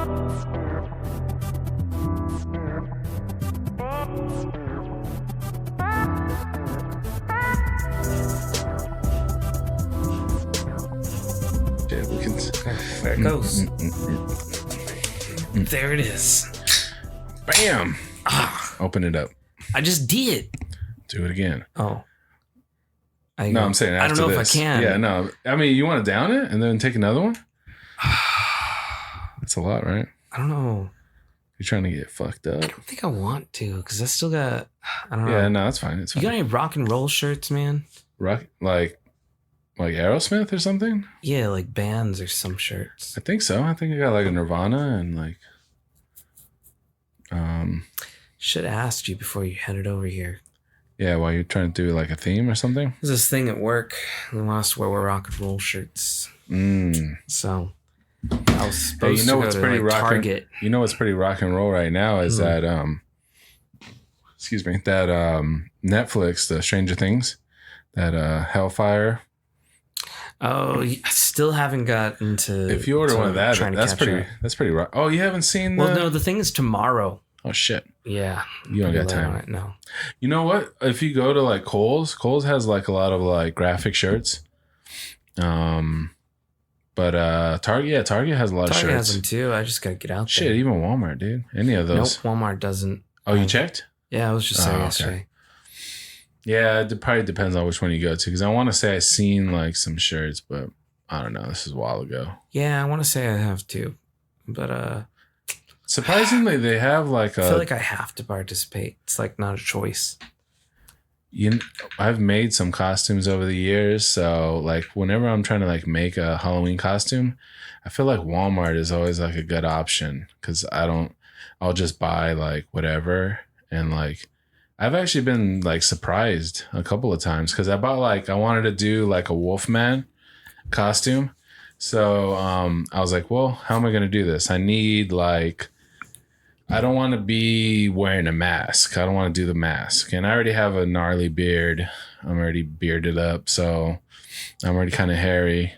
Yeah, we can. There it goes. There it is. Bam! Open it up. I just did. Do it again. Oh. I'm saying after I don't know this. if I can. Yeah, no. I mean, you want to down it and then take another one? That's a lot, right? I don't know. You're trying to get fucked up. I don't think I want to because I still got. I don't know. Yeah, no, that's fine. It's You fine. got any rock and roll shirts, man? Rock like Aerosmith or something? Yeah, like bands or some shirts. I think so. I think I got like a Nirvana and like. Should have asked you before you headed over here. Yeah, while you're trying to do like a theme or something. There's this thing at work. They want us to wear rock and roll shirts. So I was supposed to go to like Target. You know what's pretty rock and roll right now is that Netflix, the Stranger Things, that Hellfire. Oh, I still haven't gotten to. If you order one of that, that's pretty rock. Oh, you haven't seen Well, no, the thing is tomorrow. Oh shit. Yeah. You don't got time. Right, no. You know what? If you go to like Kohl's has like a lot of like graphic shirts. But Target has a lot of shirts. Target has them too. I just gotta get out there. Shit, even Walmart, dude. Any of those. Nope, Walmart doesn't. Oh, you checked? Yeah, I was just saying yesterday. Okay. Yeah, it probably depends on which one you go to. Because I want to say I've seen like some shirts, but I don't know. This is a while ago. Yeah, I want to say I have too. But surprisingly, they have like I feel like I have to participate. It's like not a choice. I've made some costumes over the years, so like whenever I'm trying to like make a Halloween costume, I feel like Walmart is always like a good option because I'll just buy like whatever, and like I've actually been like surprised a couple of times because I wanted to do like a Wolfman costume, so I was like, well, how am I gonna do this? I need like. I don't want to be wearing a mask. I don't want to do the mask. And I already have a gnarly beard. I'm already bearded up, so I'm already kind of hairy.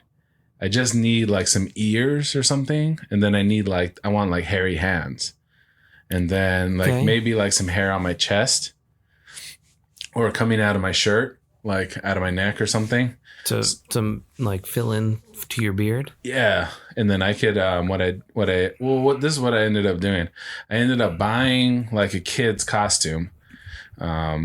I just need like some ears or something. And then I want like hairy hands. And then like maybe like some hair on my chest or coming out of my shirt, like out of my neck or something. To like fill in to your beard. Yeah, and then I could this is what I ended up doing. I ended up buying like a kid's costume, a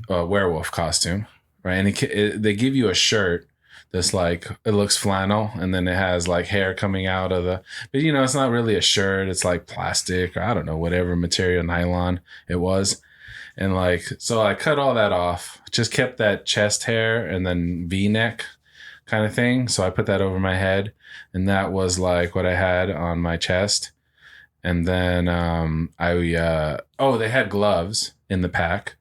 werewolf costume, right? And they give you a shirt that's like it looks flannel, and then it has like hair coming out of but it's not really a shirt. It's like plastic or I don't know whatever material, nylon it was. And like, so I cut all that off, just kept that chest hair and then V-neck kind of thing. So I put that over my head, and that was like what I had on my chest. And then they had gloves in the pack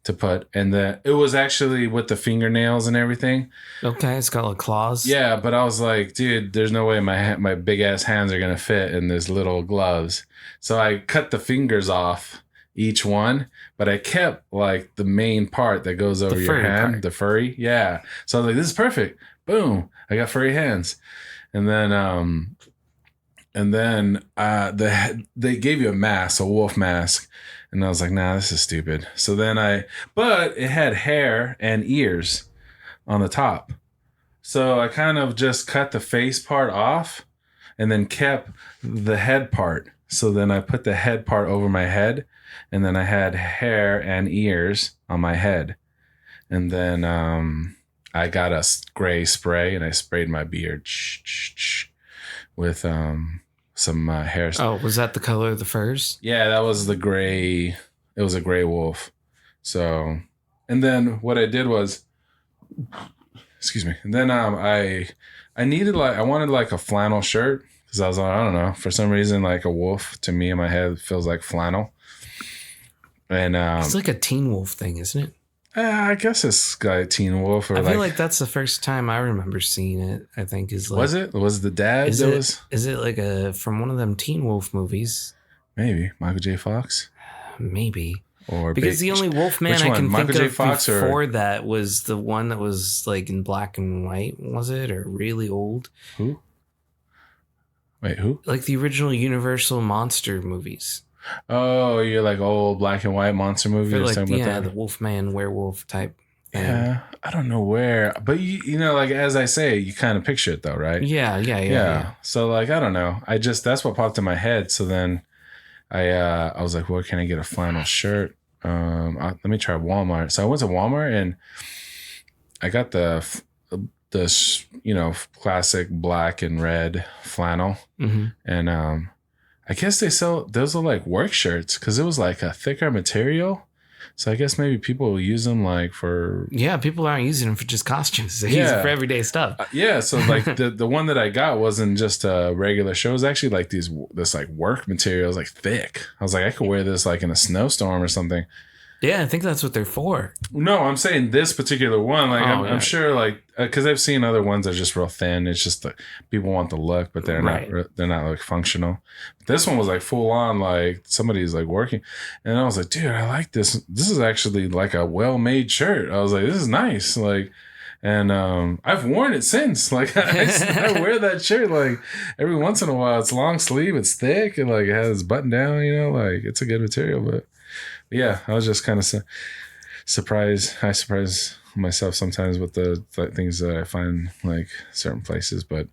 to put, and it was actually with the fingernails and everything. Okay, it's got like claws. Yeah, but I was like, dude, there's no way my big ass hands are gonna fit in these little gloves. So I cut the fingers off each one, but I kept like the main part that goes over your hand, the furry. Yeah. So I was like, this is perfect. Boom. I got furry hands. And then they gave you a mask, a wolf mask. And I was like, nah, this is stupid. So then but it had hair and ears on the top. So I kind of just cut the face part off and then kept the head part. So then I put the head part over my head, and then I had hair and ears on my head. And then I got a gray spray, and I sprayed my beard with some hair. Oh, was that the color of the furs? Yeah, that was the gray. It was a gray wolf. So, and then what I did was, excuse me. And then I wanted like a flannel shirt. Because I was like, I don't know, for some reason, like a wolf to me in my head feels like flannel. And it's like a Teen Wolf thing, isn't it? I guess it's like Teen Wolf. Or I feel like that's the first time I remember seeing it. I think is like. Was it? Was the dad? Is it like from one of them Teen Wolf movies? Maybe Michael J. Fox. Maybe. Or because the only Wolfman I can Michael think J. of Fox before that was the one that was like in black and white. Was it or really old? Who? Wait, who? Like the original Universal monster movies. Oh, you're like old black and white monster movies. Like, the Wolfman werewolf type thing. Yeah, I don't know where, but you know, like as I say, you kind of picture it though, right? Yeah. So like, I don't know. That's what popped in my head. So then I was like, where can I get a flannel shirt? Let me try Walmart. So I went to Walmart and I got the classic black and red flannel, and I guess those are like work shirts because it was like a thicker material. So I guess maybe people will use them like for... Yeah, people aren't using them for just costumes. They use it for everyday stuff. So like the one that I got wasn't just a regular shirt. It was actually like this like work material. It was like thick. I was like, I could wear this like in a snowstorm or something. Yeah, I think that's what they're for. No, I'm saying this particular one. Like, I'm sure, like, because I've seen other ones that are just real thin. It's just like people want the look, but they're not like functional. But this one was like full on, like somebody's like working, and I was like, dude, I like this. This is actually like a well-made shirt. I was like, this is nice, like. And I've worn it since. Like I wear that shirt like every once in a while. It's long sleeve, it's thick, and like it has button down. You know, like it's a good material, but. Yeah, I was just kind of surprised. I surprise myself sometimes with the things that I find like certain places. But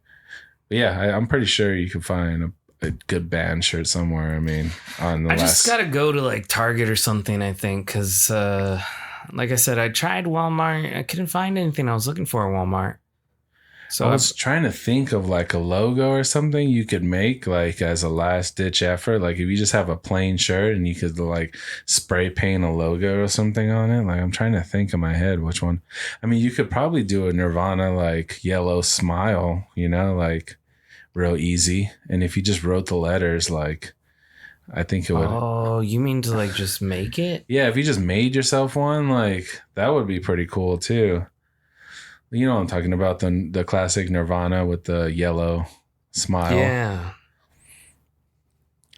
yeah, I'm pretty sure you can find a good band shirt somewhere. I mean, I just got to go to like Target or something, I think, because like I said, I tried Walmart. I couldn't find anything I was looking for at Walmart. So I was trying to think of like a logo or something you could make like as a last ditch effort. Like if you just have a plain shirt and you could like spray paint a logo or something on it. Like I'm trying to think in my head which one. I mean, you could probably do a Nirvana like yellow smile, you know, like real easy. And if you just wrote the letters, like I think it would. Oh, you mean to like just make it? Yeah, if you just made yourself one, like that would be pretty cool too. You know what I'm talking about, the classic Nirvana with the yellow smile. Yeah.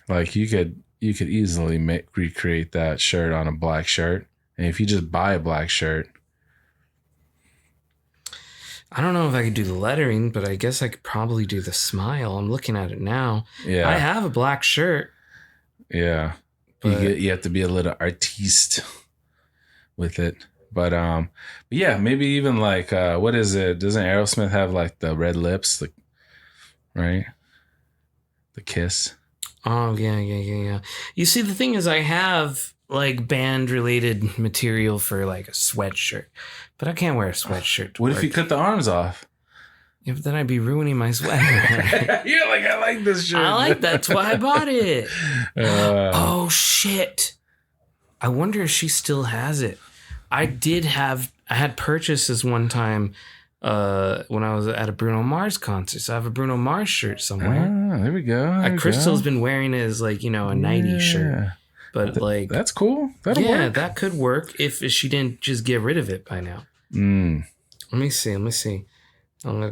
Like you could easily recreate that shirt on a black shirt. And if you just buy a black shirt. I don't know if I could do the lettering, but I guess I could probably do the smile. I'm looking at it now. Yeah. I have a black shirt. Yeah. You have to be a little artiste with it. But yeah, maybe even like what is it? Doesn't Aerosmith have like the red lips, like right? The Kiss. Oh yeah. You see, the thing is, I have like band related material for like a sweatshirt, but I can't wear a sweatshirt. What if you cut the arms off? Yeah, but then I'd be ruining my sweater. You're like, I like this shirt. I like that's why I bought it. Oh shit! I wonder if she still has it. I had purchased this one time when I was at a Bruno Mars concert. So I have a Bruno Mars shirt somewhere. Ah, there we go. Crystal's been wearing it as like, a 90s shirt. But like that's cool. That'll work. Yeah, that could work if she didn't just get rid of it by now. Let me see. I'm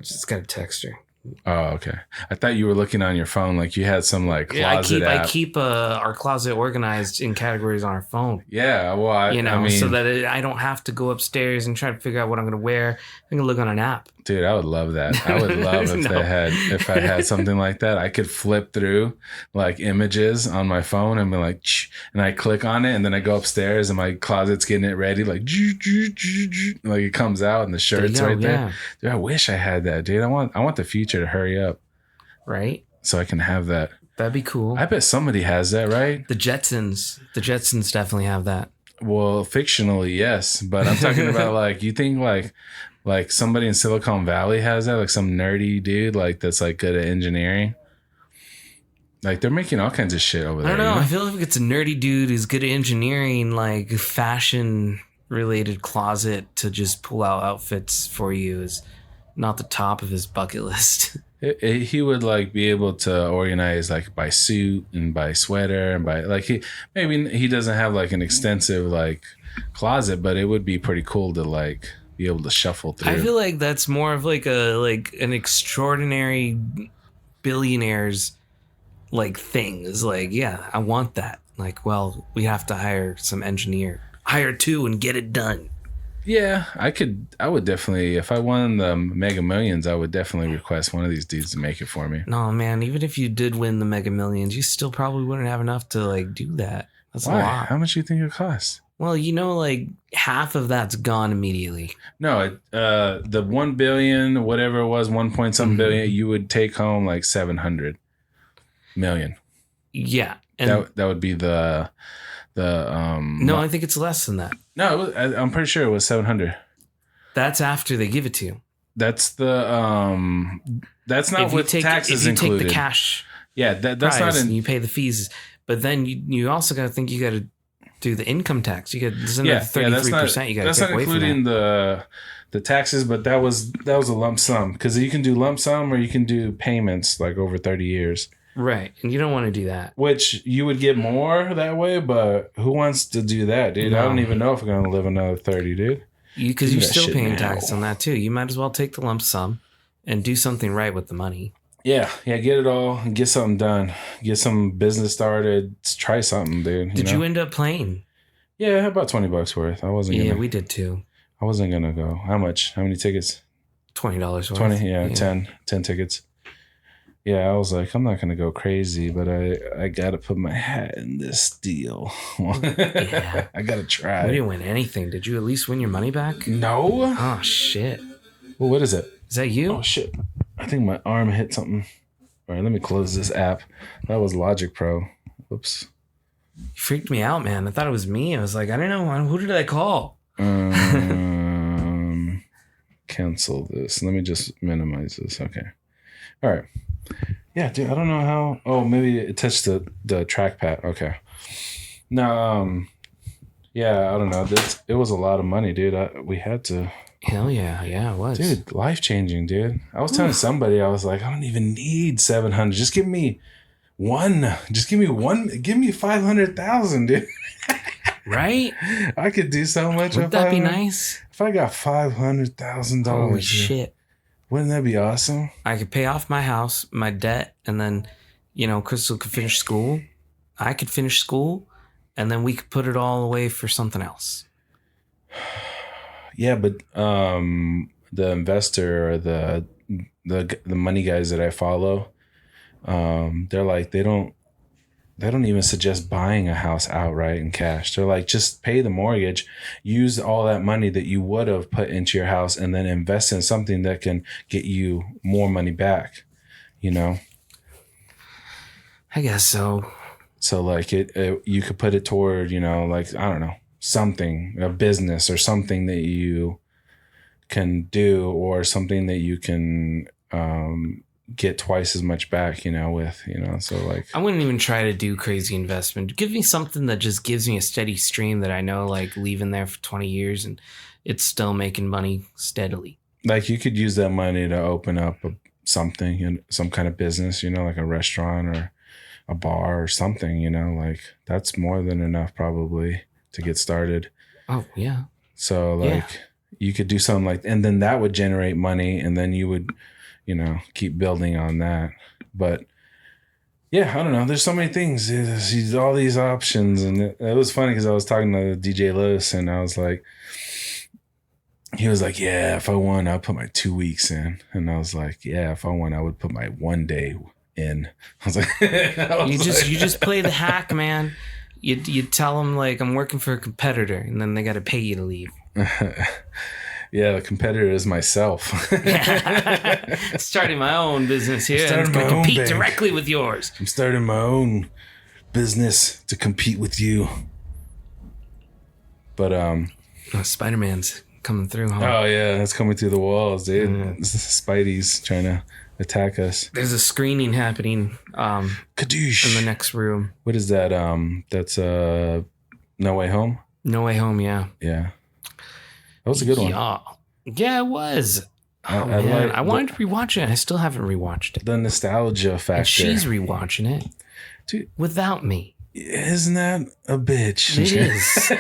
just gotta text her. Oh, okay. I thought you were looking on your phone, like you had some like closet app. I keep our closet organized in categories on our phone. Yeah, well, I mean, so that I don't have to go upstairs and try to figure out what I'm going to wear. I can look on an app. Dude, I would love that. I would love if I had something like that. I could flip through like images on my phone and be like, and I click on it, and then I go upstairs and my closet's getting it ready, like it comes out and the shirt's right there. Dude, I wish I had that, dude. I want the future to hurry up, right? So I can have that. That'd be cool. I bet somebody has that, right? The Jetsons definitely have that. Well, fictionally, yes, but I'm talking about like, you think like somebody in Silicon Valley has that, like some nerdy dude like that's like good at engineering. Like they're making all kinds of shit over there. I don't know. I feel like it's a nerdy dude who's good at engineering, like fashion related closet to just pull out outfits for you is not the top of his bucket list. He would like be able to organize like by suit and by sweater and by like he doesn't have like an extensive like closet, but it would be pretty cool to like be able to shuffle through. I feel like that's more of like an extraordinary billionaire's like thing. Is like, yeah, I want that. Like, well, we have to hire some engineer. Hire two and get it done. Yeah, I would definitely, if I won the Mega Millions, I would definitely request one of these dudes to make it for me. No, man, even if you did win the Mega Millions, you still probably wouldn't have enough to like do that. That's Why? a lot. How much do you think it costs? Well, like half of that's gone immediately. No, the 1 billion, whatever it was, 1 point something billion, you would take home like 700 million. Yeah. And that would be the no, I think it's less than that. No, I'm pretty sure it was 700. That's after they give it to you. That's the that's not with taxes included. Take the cash. Yeah, that's not in. You pay the fees, but then you also got to think you got to do the income tax. You got there's another 33%. You got to take away from that. That's not including the taxes, but that was a lump sum because you can do lump sum or you can do payments like over 30 years. Right, and you don't want to do that. Which you would get more that way, but who wants to do that, dude? No. I don't even know if we're gonna live another 30, dude. Because you're still paying tax on that too. You might as well take the lump sum and do something right with the money. Yeah, get it all and get something done. Get some business started. Try something, dude. Did you end up playing? Yeah, about $20 worth. I wasn't. Yeah, we did too. I wasn't gonna go. How much? How many tickets? $20 worth. 20. Yeah, 10 tickets. Yeah, I was like, I'm not gonna go crazy, but I gotta put my hat in this deal. Yeah. I gotta try. We didn't win anything. Did you at least win your money back? No. Oh shit. Well, what is it? Is that you? Oh shit. I think my arm hit something. All right, let me close this app. That was Logic Pro. Whoops. You freaked me out, man. I thought it was me. I was like, I don't know. Who did I call? Cancel this. Let me just minimize this. Okay. All right. Yeah, dude, I don't know how. Oh, maybe it touched the trackpad. Okay. No, yeah, I don't know. It was a lot of money, dude. We had to. Hell yeah, it was. Dude, life changing, dude. I was telling somebody, I was like, I don't even need 700. Just give me one. Just give me one. Give me 500,000, dude. Right? I could do so much. Wouldn't that be nice? If I got $500,000. Holy shit. Wouldn't that be awesome? I could pay off my house, my debt, and then, Crystal could finish school. I could finish school, and then we could put it all away for something else. Yeah, but the investor or the money guys that I follow, they're like they don't even suggest buying a house outright in cash. They're like, just pay the mortgage, use all that money that you would have put into your house, and then invest in something that can get you more money back. I guess so. So like you could put it toward, like, I don't know, something, a business or something that you can do, or something that you can get twice as much back, so like I wouldn't even try to do crazy investment. Give me something that just gives me a steady stream that I know, like, leaving there for 20 years and it's still making money steadily. Like you could use that money to open up something in some kind of business, like a restaurant or a bar or something, like that's more than enough probably to get started. Oh yeah. So like you could do something like, and then that would generate money, and then you would keep building on that. But yeah, I don't know. There's so many things. There's all these options. And it was funny because I was talking to DJ Lewis, and I was like, he was like, yeah, if I won, I'll put my 2 weeks in. And I was like, yeah, if I won, I would put my 1 day in. I was like, you just play the hack, man. You tell them, like, I'm working for a competitor, and then they got to pay you to leave. Yeah, the competitor is myself. Starting my own business here and compete directly with yours. I'm starting my own business to compete with you. But Spider-Man's coming through, huh? Oh yeah, that's coming through the walls, dude. Spidey's trying to attack us. There's a screening happening Kadoosh. in the next room. What is that? That's No Way Home? No Way Home, yeah. Yeah. That was a good one. Yeah, it was. I wanted to rewatch it. I still haven't rewatched it. The nostalgia factor. And she's rewatching it. Dude, without me. Isn't that a bitch? It is.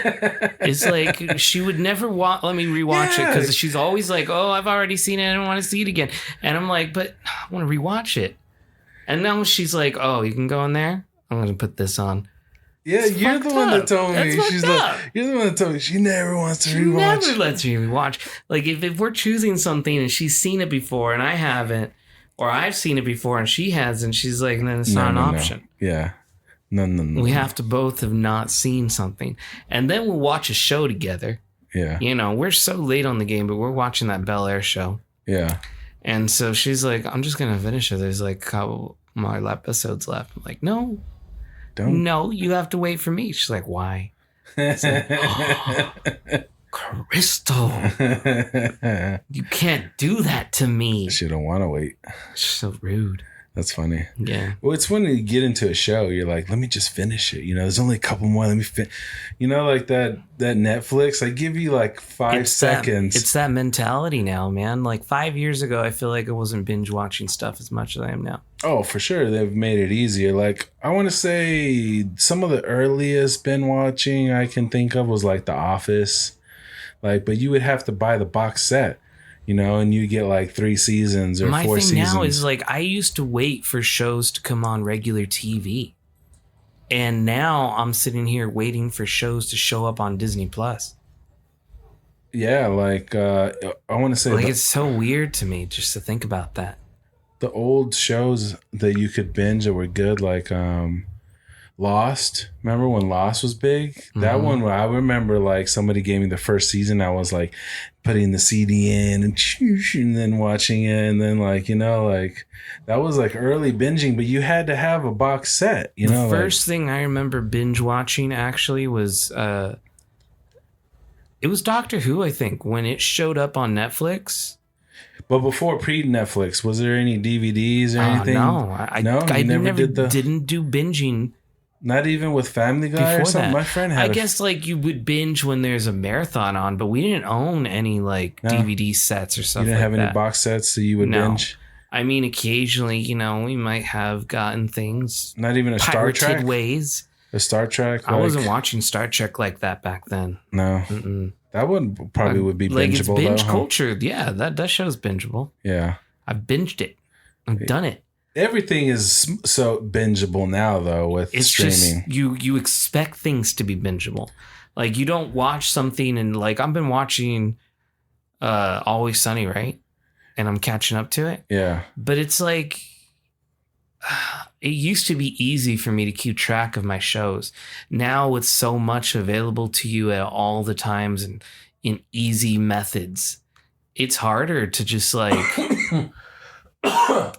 It's like she would never let me rewatch it because she's always like, oh, I've already seen it. I don't want to see it again. And I'm like, but I want to rewatch it. And now she's like, oh, you can go in there? I'm going to put this on. Yeah, It's you're the fucked one up. that told me. That's She's fucked up. like, you're the one that told me she never wants to She rewatch. never lets me rewatch. Like if we're choosing something and she's seen it before and I haven't, or I've seen it before and she hasn't, she's like, then it's not an option. Yeah. No. We have to both have not seen something. And then we'll watch a show together. Yeah. You know, we're so late on the game, but we're watching that Bel Air show. Yeah. And so she's like, I'm just going to finish it. There's like a couple more episodes left. I'm like, no, you have to wait for me. She's like, why? Like, oh, Crystal, you can't do that to me. She don't want to wait. She's so rude. That's funny. Yeah. Well, it's when you get into a show, you're like, let me just finish it. You know, there's only a couple more. Let me you know, like that Netflix, I give you like 5 seconds. It's that mentality now, man. Like 5 years ago, I feel like I wasn't binge watching stuff as much as I am now. Oh, for sure. They've made it easier. Like, I want to say some of the earliest binge watching I can think of was like The Office. Like, but you would have to buy the box set. You know, and you get like 3 seasons or 4 seasons. My thing now is like I used to wait for shows to come on regular TV. And now I'm sitting here waiting for shows to show up on Disney Plus. Yeah, like I want to say like it's so weird to me just to think about that. The old shows that you could binge that were good, like Lost. Remember when Lost was big? That one, I remember like somebody gave me the first season. I was like putting the CD in and then watching it. And then like, you know, like that was like early binging, but you had to have a box set, you know. The first thing I remember binge watching actually was, it was Doctor Who, I think, when it showed up on Netflix. But before pre-Netflix, was there any DVDs or anything? No, I never didn't do binging. Not even with Family Guy or something? That. My friend had I guess like you would binge when there's a marathon on, but we didn't own any like DVD sets or something. You didn't have any box sets so you would binge? I mean, occasionally, you know, we might have gotten things. Not even a Star Trek? ways. A Star Trek? I wasn't watching Star Trek like that back then. No. Mm-mm. That one probably would be bingeable. Like it's binge culture. Yeah, that show's bingeable. Yeah. I've binged it. I've done it. Everything is so bingeable now, though, with streaming. Just, you expect things to be bingeable. Like, you don't watch something and, like, I've been watching Always Sunny, right? And I'm catching up to it. Yeah. But it's like, it used to be easy for me to keep track of my shows. Now, with so much available to you at all the times and in easy methods, it's harder to just, like...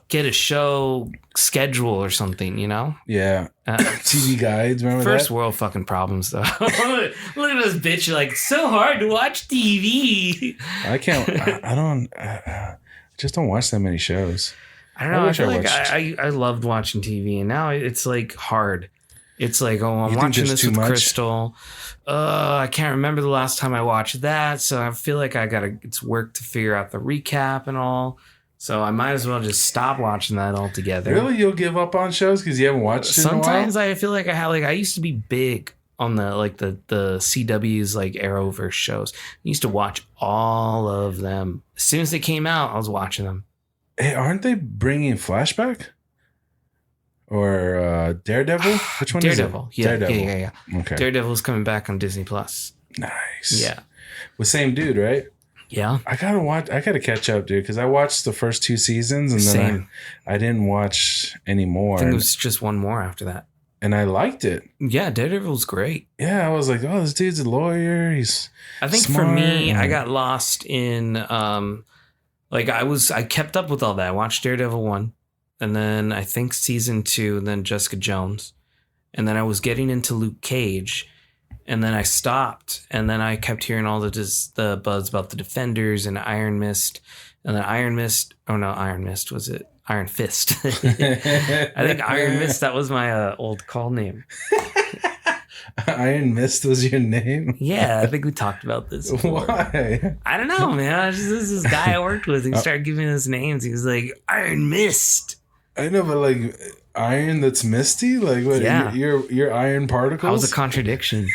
get a show schedule or something, you know? Yeah. TV guides, remember First that? world fucking problems, though. Look at this bitch, like, it's so hard to watch TV. I can't, I just don't watch that many shows. I don't know. I feel like I loved watching TV, and now it's like hard. It's like, oh, I'm watching this with Crystal. I can't remember the last time I watched that, so I feel like it's work to figure out the recap and all. So I might as well just stop watching that altogether. Really? You'll give up on shows because you haven't watched it in a while? Sometimes I feel like I used to be big on the CW's like Arrowverse shows. I used to watch all of them. As soon as they came out, I was watching them. Hey, aren't they bringing Flashback? Or Daredevil? Which one Daredevil. Is it? Yeah, Daredevil. Yeah. Okay. Daredevil's coming back on Disney Plus. Nice. Yeah. With same dude, right? Yeah. I gotta catch up, dude, because I watched the first 2 seasons and then I didn't watch any more. I think it was just one more after that. And I liked it. Yeah, Daredevil's great. Yeah, I was like, oh, this dude's a lawyer. He's I think smart. For me, I got lost in I kept up with all that. I watched Daredevil 1, and then I think season 2, and then Jessica Jones. And then I was getting into Luke Cage. And then I stopped, and then I kept hearing all the buzz about the Defenders and Iron Mist. And then Iron Fist. I think Iron Mist, that was my old call name. Iron Mist was your name? Yeah, I think we talked about this before. Why? I don't know, man. This guy I worked with, he started giving us names. He was like, Iron Mist. I know, but like... Iron that's misty? Like what? Yeah. You're iron particles? That was a contradiction.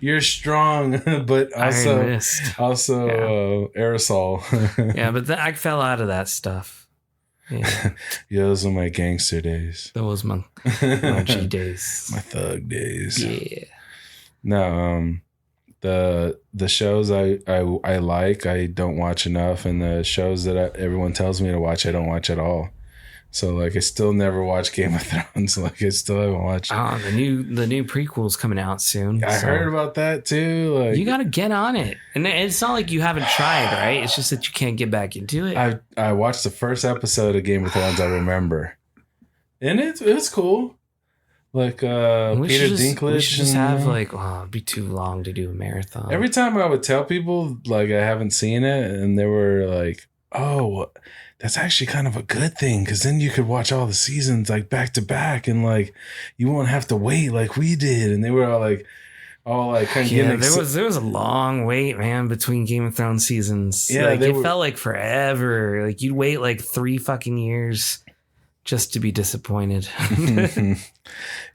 You're strong, but also aerosol. Yeah, but I fell out of that stuff. Yeah. Yeah, those are my gangster days. That was my G days. My thug days. Yeah. No, the shows I like, I don't watch enough, and the shows that everyone tells me to watch, I don't watch at all. So like I still never watched Game of Thrones. Like I still haven't watched. Oh, the new prequel's coming out soon. I heard about that too. Like you got to get on it, and it's not like you haven't tried, right? It's just that you can't get back into it. I watched the first episode of Game of Thrones. I remember, and it's cool. Like Peter Dinklage. We should just have like, it'd be too long to do a marathon. Every time I would tell people like I haven't seen it, and they were like, "Oh, that's actually kind of a good thing, because then you could watch all the seasons like back to back, and like you won't have to wait like we did." And they were all like kind of getting there was a long wait, man, between Game of Thrones seasons. Yeah, like it felt like forever. Like you'd wait like 3 fucking years just to be disappointed.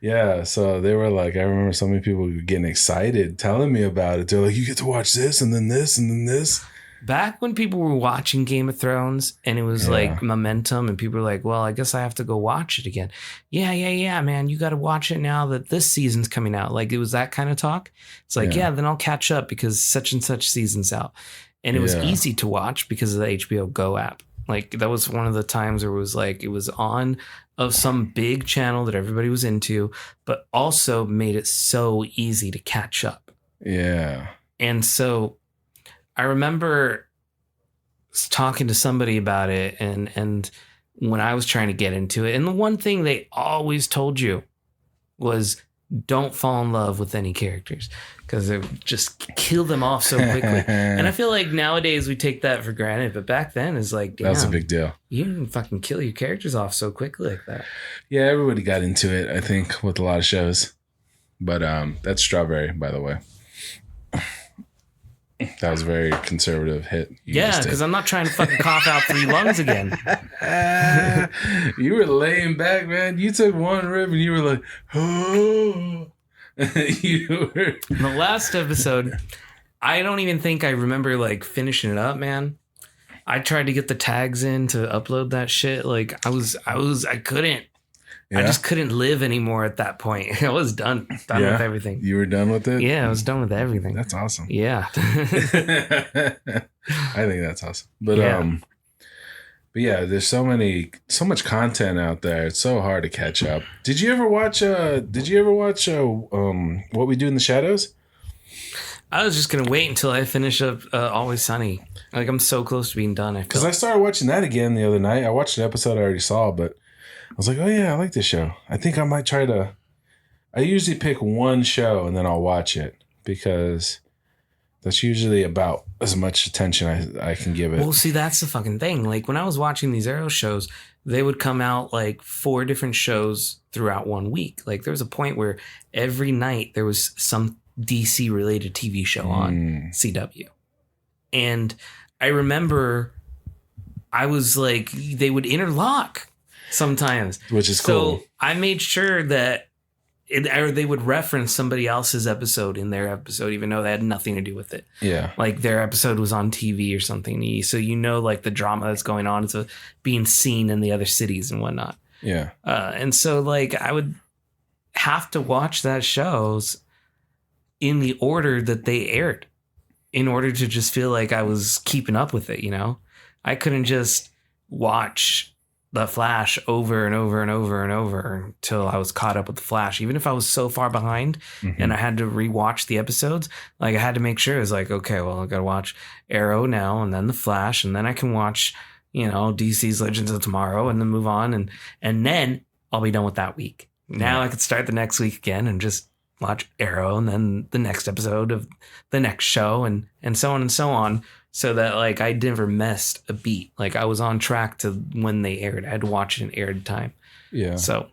Yeah, so they were like, I remember so many people getting excited telling me about it. They're like, you get to watch this and then this and then this. Back when people were watching Game of Thrones and it was like momentum, and people were like, well, I guess I have to go watch it again. Yeah, man, you got to watch it now that this season's coming out. Like it was that kind of talk. It's like, then I'll catch up because such and such season's out. And it was easy to watch because of the HBO Go app. Like that was one of the times where it was like it was on of some big channel that everybody was into, but also made it so easy to catch up. Yeah. And so I remember talking to somebody about it, and when I was trying to get into it, and the one thing they always told you was don't fall in love with any characters because they would just kill them off so quickly. And I feel like nowadays we take that for granted, but back then it's like, damn, that was a big deal. You didn't fucking kill your characters off so quickly like that. Yeah, everybody got into it, I think, with a lot of shows. But that's Strawberry, by the way. That was a very conservative hit. Yeah, because I'm not trying to fucking cough out 3 lungs again. You were laying back, man. You took one rip and you were like, oh. The last episode, I don't even think I remember like finishing it up, man. I tried to get the tags in to upload that shit. Like I couldn't. Yeah. I just couldn't live anymore at that point. I was done with everything. You were done with it? Yeah, I was done with everything. That's awesome. Yeah. I think that's awesome. But yeah, there's so much content out there. It's so hard to catch up. Did you ever watch What We Do in the Shadows? I was just gonna wait until I finish up Always Sunny. Like I'm so close to being done. Because I started watching that again the other night. I watched an episode I already saw, but I was like, oh yeah, I like this show. I think I might try to. I usually pick one show and then I'll watch it because that's usually about as much attention I can give it. Well, see, that's the fucking thing. Like when I was watching these Arrow shows, they would come out like 4 different shows throughout one week. Like there was a point where every night there was some DC related TV show on CW. And I remember I was like, they would interlock sometimes, which is cool. So I made sure that they would reference somebody else's episode in their episode, even though they had nothing to do with it. Yeah. Like their episode was on TV or something. So like the drama that's going on is being seen in the other cities and whatnot. Yeah. And so like I would have to watch that shows in the order that they aired in order to just feel like I was keeping up with it, you know? I couldn't just watch The Flash over and over and over and over until I was caught up with The Flash. Even if I was so far behind and I had to rewatch the episodes, like I had to make sure it was like, okay, well, I got to watch Arrow now and then The Flash, and then I can watch, DC's Legends of Tomorrow and then move on. And then I'll be done with that week. Now I could start the next week again and just watch Arrow and then the next episode of the next show and so on and so on. So that like I never missed a beat. Like I was on track to when they aired. I had to watch it in aired time. Yeah. So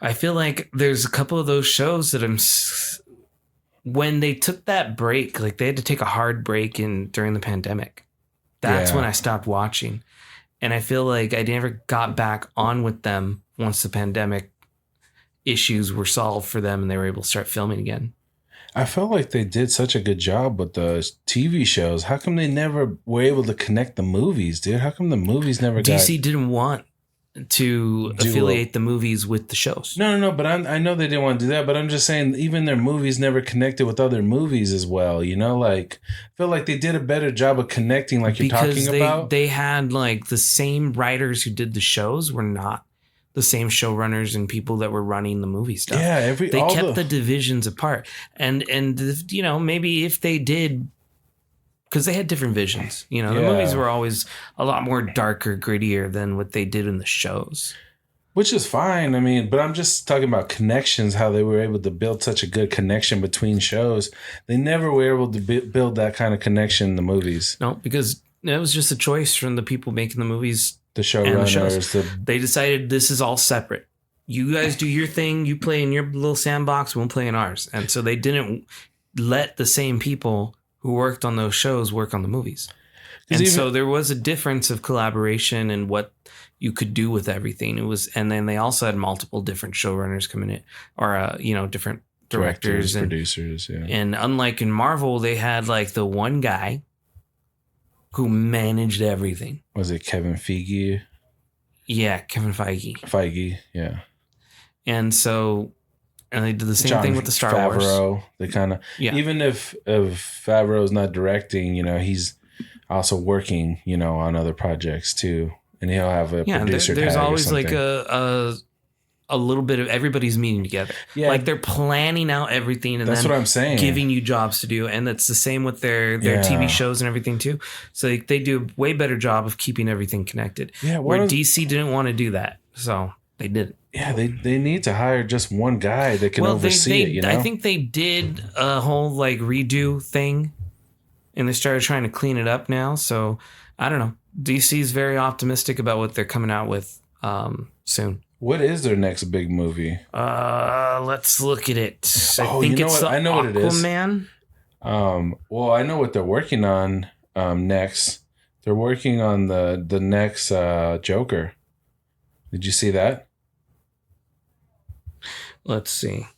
I feel like there's a couple of those shows that when they took that break, like they had to take a hard break during the pandemic. That's when I stopped watching. And I feel like I never got back on with them once the pandemic issues were solved for them and they were able to start filming again. I felt like they did such a good job with the TV shows. How come they never were able to connect the movies, dude? How come the movies never DC didn't want to affiliate the movies with the shows. No. But I know they didn't want to do that. But I'm just saying, even their movies never connected with other movies as well. You know, like I feel like they did a better job of connecting, like you're talking about. They had like the same writers who did the shows were not the same showrunners and people that were running the movie stuff. Yeah, they kept the divisions apart, and you know, maybe if they did. Because they had different visions. You know, the movies were always a lot more darker, grittier than what they did in the shows. Which is fine. I mean, but I'm just talking about connections, how they were able to build such a good connection between shows. They never were able to build that kind of connection in the movies. No, because it was just a choice from the people making the movies. The showrunners. They decided this is all separate. You guys do your thing. You play in your little sandbox. We'll play in ours. And so they didn't let the same people who worked on those shows work on the movies. And so there was a difference of collaboration and what you could do with everything. And then they also had multiple different showrunners coming in, or different directors and producers. Yeah. And unlike in Marvel, they had like the one guy who managed everything. Was it Kevin Feige? Yeah, Kevin Feige. Feige, yeah. And so. And they did the same thing with the Star Favreau, Wars. They kind of, even if Favreau's not directing, he's also working, on other projects too, and he'll have a producer. There's tag always or like a little bit of everybody's meeting together. Yeah, like they're planning out everything, and that's then what I'm saying, giving you jobs to do, and that's the same with their TV shows and everything too. So they do a way better job of keeping everything connected. Yeah, where DC didn't want to do that, so they did it. Yeah, they need to hire just one guy that can oversee it. I think they did a whole like redo thing, and they started trying to clean it up now. So I don't know. DC is very optimistic about what they're coming out with soon. What is their next big movie? Let's look at it. I think it's I know what it is. Aquaman. Well, I know what they're working on next. They're working on the next Joker. Did you see that? Let's see.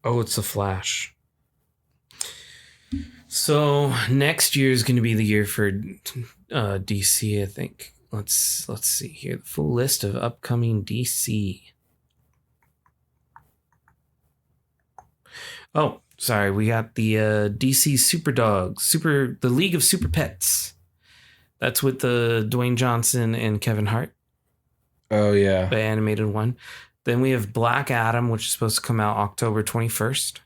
Oh, it's The Flash. So next year is going to be the year for DC, I think. Let's see here. The full list of upcoming DC. Oh, sorry. We got the DC Super Dogs, the League of Super Pets. That's with the Dwayne Johnson and Kevin Hart. Oh, yeah. The animated one. Then we have Black Adam, which is supposed to come out October 21st.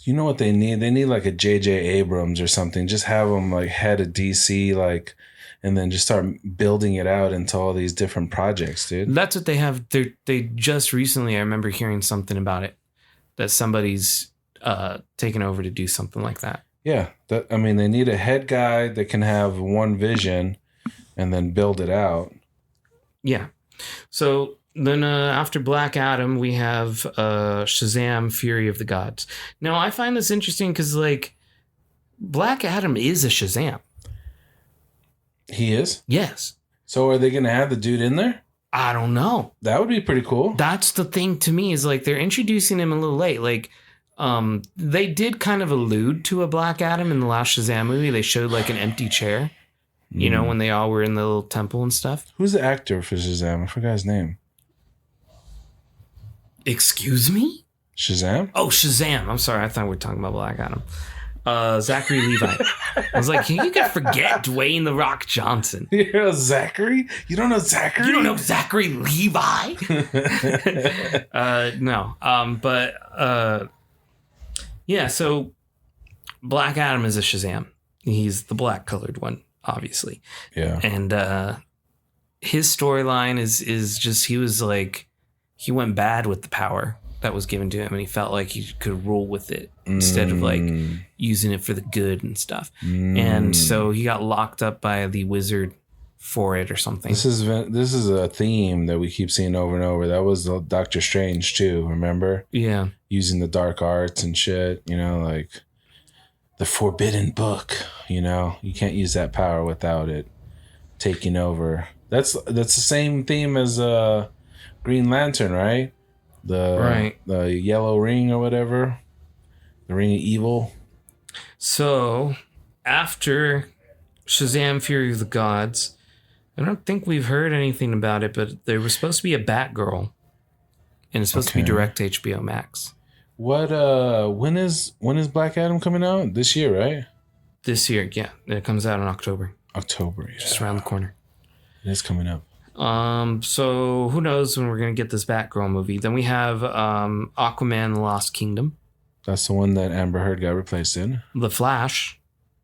You know what they need? They need like a J.J. Abrams or something. Just have them like head of DC, like, and then just start building it out into all these different projects, dude. That's what they have. They just recently, I remember hearing something about it, that somebody's taken over to do something like that. Yeah. They need a head guy that can have one vision and then build it out. Yeah. So then after Black Adam, we have Shazam! Fury of the Gods. Now, I find this interesting because, like, Black Adam is a Shazam. He is? Yes. So are they going to have the dude in there? I don't know. That would be pretty cool. That's the thing to me is, like, they're introducing him a little late. Like, they did kind of allude to a Black Adam in the last Shazam movie. They showed, like, an empty chair, when they all were in the little temple and stuff. Who's the actor for Shazam? I forgot his name. Excuse me? Shazam? Oh, Shazam. I'm sorry. I thought we were talking about Black Adam. Zachary Levi. I was like, you can forget Dwayne The Rock Johnson. You know Zachary? You don't know Zachary? You don't know Zachary Levi? No. Yeah, so Black Adam is a Shazam. He's the black colored one, obviously. Yeah. And his storyline is just he went bad with the power that was given to him, and he felt like he could rule with it instead of like using it for the good and stuff. And so he got locked up by the wizard for it or something. This is a theme that we keep seeing over and over. That was Doctor Strange too, remember? Yeah. Using the dark arts and shit, like the forbidden book, you can't use that power without it taking over. That's the same theme as Green Lantern, right? The yellow ring or whatever. The Ring of Evil. So, after Shazam Fury of the Gods, I don't think we've heard anything about it, but there was supposed to be a Batgirl. And it's supposed to be direct to HBO Max. What when is Black Adam coming out? This year, right? This year, yeah. It comes out in October. October, yeah. Just around the corner. It is coming up. So who knows when we're gonna get this Batgirl movie. Then we have Aquaman: The Lost Kingdom. That's the one that Amber Heard got replaced in. The Flash,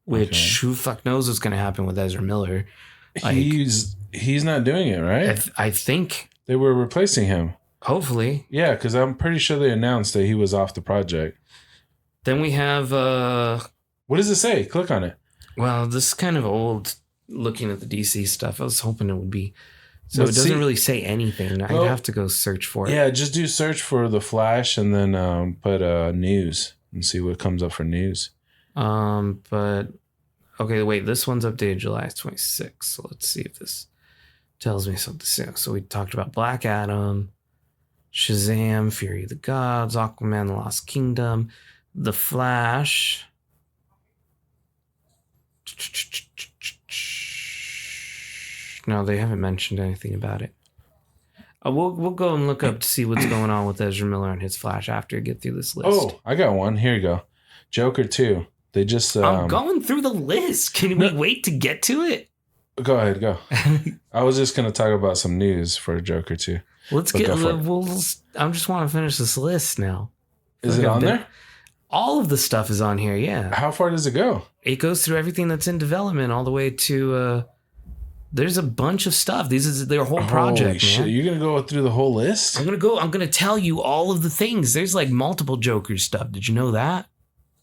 which who the fuck knows what's gonna happen with Ezra Miller. Like, he's not doing it, right? I think they were replacing him. Hopefully. Yeah, because I'm pretty sure they announced that he was off the project. Then we have... what does it say? Click on it. Well, this is kind of old looking at the DC stuff. I was hoping it would be. So it doesn't really say anything. I'd have to go search for it. Yeah, just do search for The Flash and then put news and see what comes up for news. But... Okay, wait. This one's updated July 26th. So let's see if this tells me something. So we talked about Black Adam... Shazam, Fury of the Gods, Aquaman, The Lost Kingdom, The Flash. No, they haven't mentioned anything about it. We'll go and look up to see what's going on with Ezra Miller and his Flash after we get through this list. Oh, I got one. Here you go. Joker 2. They just... I'm going through the list. Can we wait to get to it? Go ahead, go. I was just going to talk about some news for Joker 2. Let's get. I just want to finish this list now. Is it on there? All of the stuff is on here. Yeah. How far does it go? It goes through everything that's in development, all the way to. There's a bunch of stuff. These is their whole project. Holy shit! Man. You're gonna go through the whole list? I'm gonna tell you all of the things. There's like multiple Joker stuff. Did you know that?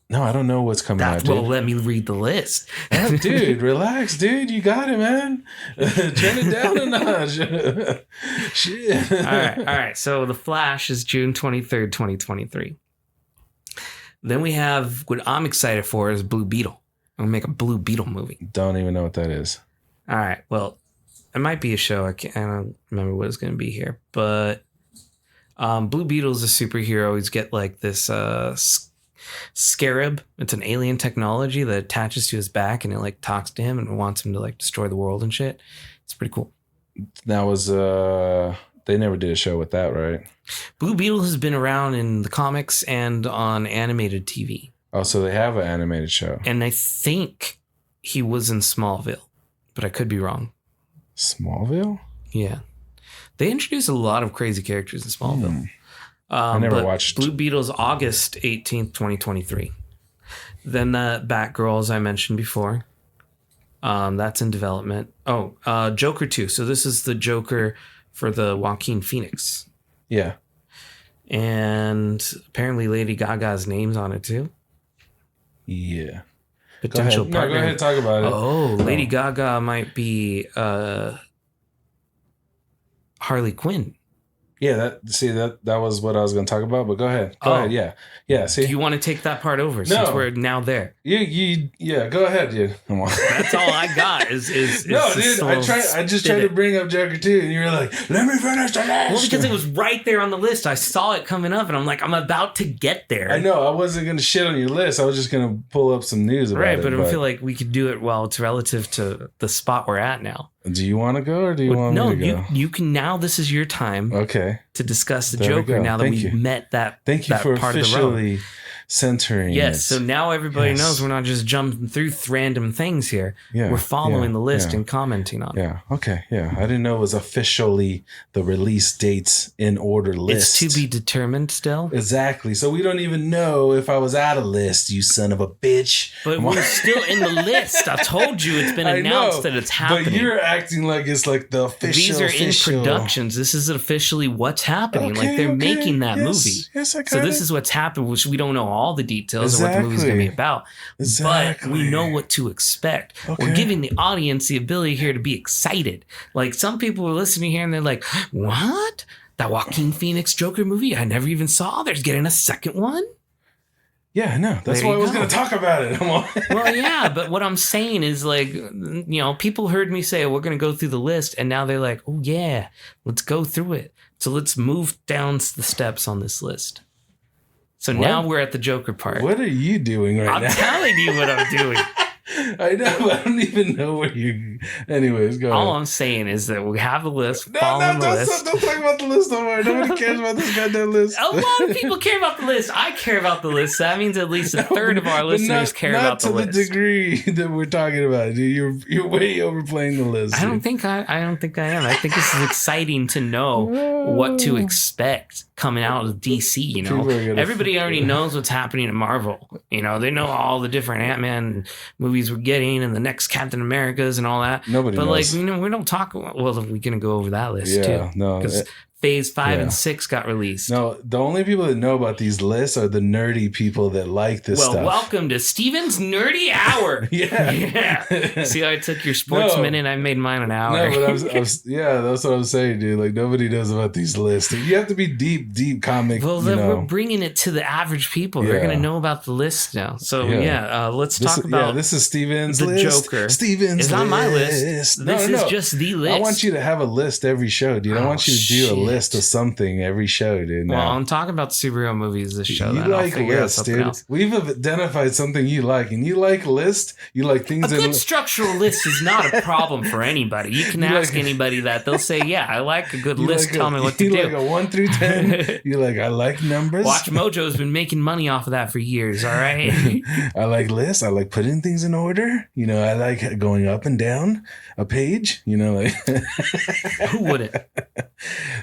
No, I don't know what's coming out, dude. Well, let me read the list. Yeah, dude, relax, dude. You got it, man. Turn it down a notch. Shit. All right. So The Flash is June 23rd, 2023. Then we have what I'm excited for is Blue Beetle. I'm going to make a Blue Beetle movie. Don't even know what that is. All right. Well, it might be a show. I don't remember what it's going to be here. But Blue Beetle is a superhero. He's get like this... scarab. It's an alien technology that attaches to his back and it like talks to him and wants him to like destroy the world and shit. It's pretty cool. That was they never did a show with that, right? Blue Beetle has been around in the comics and on animated TV. Oh, so they have an animated show. And I think he was in Smallville, but I could be wrong. Smallville? Yeah. They introduced a lot of crazy characters in Smallville. I never watched. Blue Beetle's August 18th, 2023. Then the Batgirl, as I mentioned before. That's in development. Joker 2. So this is the Joker for the Joaquin Phoenix. Yeah. And apparently Lady Gaga's name's on it too. Yeah. Potential partner. No, go ahead and talk about it. Oh, Lady Gaga might be Harley Quinn. Yeah, that was what I was going to talk about, but go ahead. Go ahead, yeah. See, do you want to take that part over since we're now there? Yeah, go ahead, dude. Come on. That's all I got. Is no, dude. I just tried to bring up Joker 2, and you were like, "Let me finish the list." Well, because it was right there on the list. I saw it coming up, and I'm like, I'm about to get there. I know. I wasn't going to shit on your list. I was just going to pull up some news about it. Right, but I feel like we could do it while it's relative to the spot we're at now. Do you want to go, or do you want me to go? No, you can now. This is your time. Okay. To discuss the Joker now that we've met that. Thank you for part officially centering. Yes. So now everybody knows we're not just jumping through random things here. Yeah. We're following the list and commenting on it. Yeah. Okay. Yeah. I didn't know it was officially the release dates in order list. It's to be determined still. Exactly. So we don't even know if I was out of list, you son of a bitch. But we're still in the list. I told you it's been announced that it's happening. But you're acting like it's like the official. These are in productions. This is officially what's happening. Okay, like they're making that movie. Yes, I got So this is what's happened, which we don't know all the details of what the movie's going to be about. Exactly. But we know what to expect. Okay. We're giving the audience the ability here to be excited. Like some people are listening here and they're like, what? That Joaquin Phoenix Joker movie I never even saw? There's getting a second one? Yeah, I know. That's why I was going to talk about it. Well, yeah, but what I'm saying is like, people heard me say, we're going to go through the list. And now they're like, oh, yeah, let's go through it. So let's move down the steps on this list. So now we're at the Joker part. What are you doing right now? I'm telling you what I'm doing. I know, but I don't even know where you. Anyways, go All ahead. I'm saying is that we have the list. No, Following the list. don't talk about the list no more. Nobody cares about this goddamn list. A lot of people care about the list. I care about the list. That means at least a third of our listeners care about the list. Not to the degree that we're talking about, dude. You're way overplaying the list. I don't think I am. I think this is exciting to know what to expect coming out of DC. You know, everybody already knows what's happening at Marvel. You know, they know all the different Ant-Man movies we're getting and the next Captain Americas and all that. Nobody knows. But like, you know, we don't talk. Well, we're gonna go over that list too. No, because Phase 5 and 6 got released. No, the only people that know about these lists are the nerdy people that like this stuff. Well, welcome to Steven's Nerdy Hour. Yeah. See how I took your sports minute? I made mine an hour. No, but that's what I'm saying, dude. Like, nobody knows about these lists. You have to be deep comic. Well, we're bringing it to the average people. They're going to know about the list now. So, let's talk about... Yeah, this is Steven's the list. Joker. Steven's It's not my list. This is just the list. I want you to have a list every show, dude. I want you to do a list of something every show, dude. Well, I'm talking about superhero movies this show. You like lists, dude. Else. We've identified something you like, and you like lists. You like things. A good structural list is not a problem for anybody. You can ask anybody that. They'll say, yeah, I like a good list. Tell me what to do. You like a 1 through 10. You like, I like numbers. Watch Mojo's been making money off of that for years, all right? I like lists. I like putting things in order. You know, I like going up and down a page. You know, like... Who wouldn't?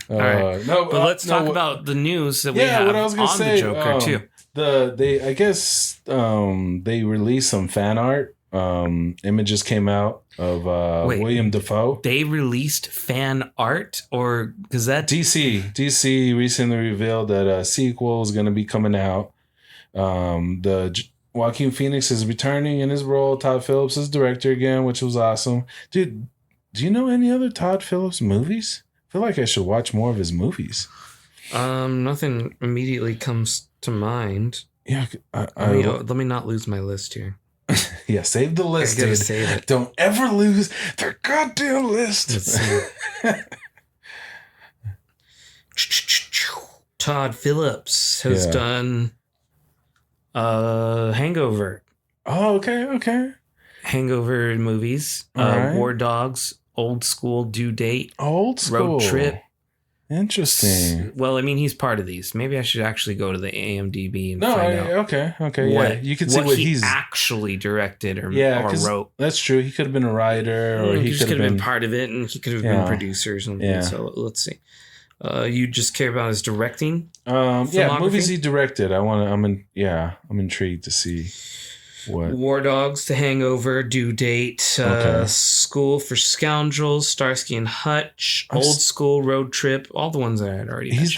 All right. But let's talk about the news that we have what I was gonna on say, the Joker too. They released some fan art. Images came out of William Dafoe. They released fan art, or because that DC recently revealed that a sequel is going to be coming out. Joaquin Phoenix is returning in his role. Todd Phillips is director again, which was awesome. Dude, do you know any other Todd Phillips movies? I feel like I should watch more of his movies. Nothing immediately comes to mind. Yeah, let me not lose my list here. Yeah, save the list, I gotta dude. save it. Don't ever lose their goddamn list. Let's see. Todd Phillips has done Hangover. Oh, okay. Hangover movies. Right. War Dogs, Old School, Due Date. Old School. Road Trip. Interesting. Well, I mean, he's part of these. Maybe I should actually go to the IMDb and find out. Okay. You can see what he's actually directed or wrote. That's true. He could have been a writer, or he could have been part of it, and he could have been producer or something. Yeah. So let's see. You just care about his directing? Movies he directed. I'm intrigued to see what. War Dogs, The Hangover, Due Date, School for Scoundrels, Starsky and Hutch, Old School, Road Trip, all the ones that I had already mentioned.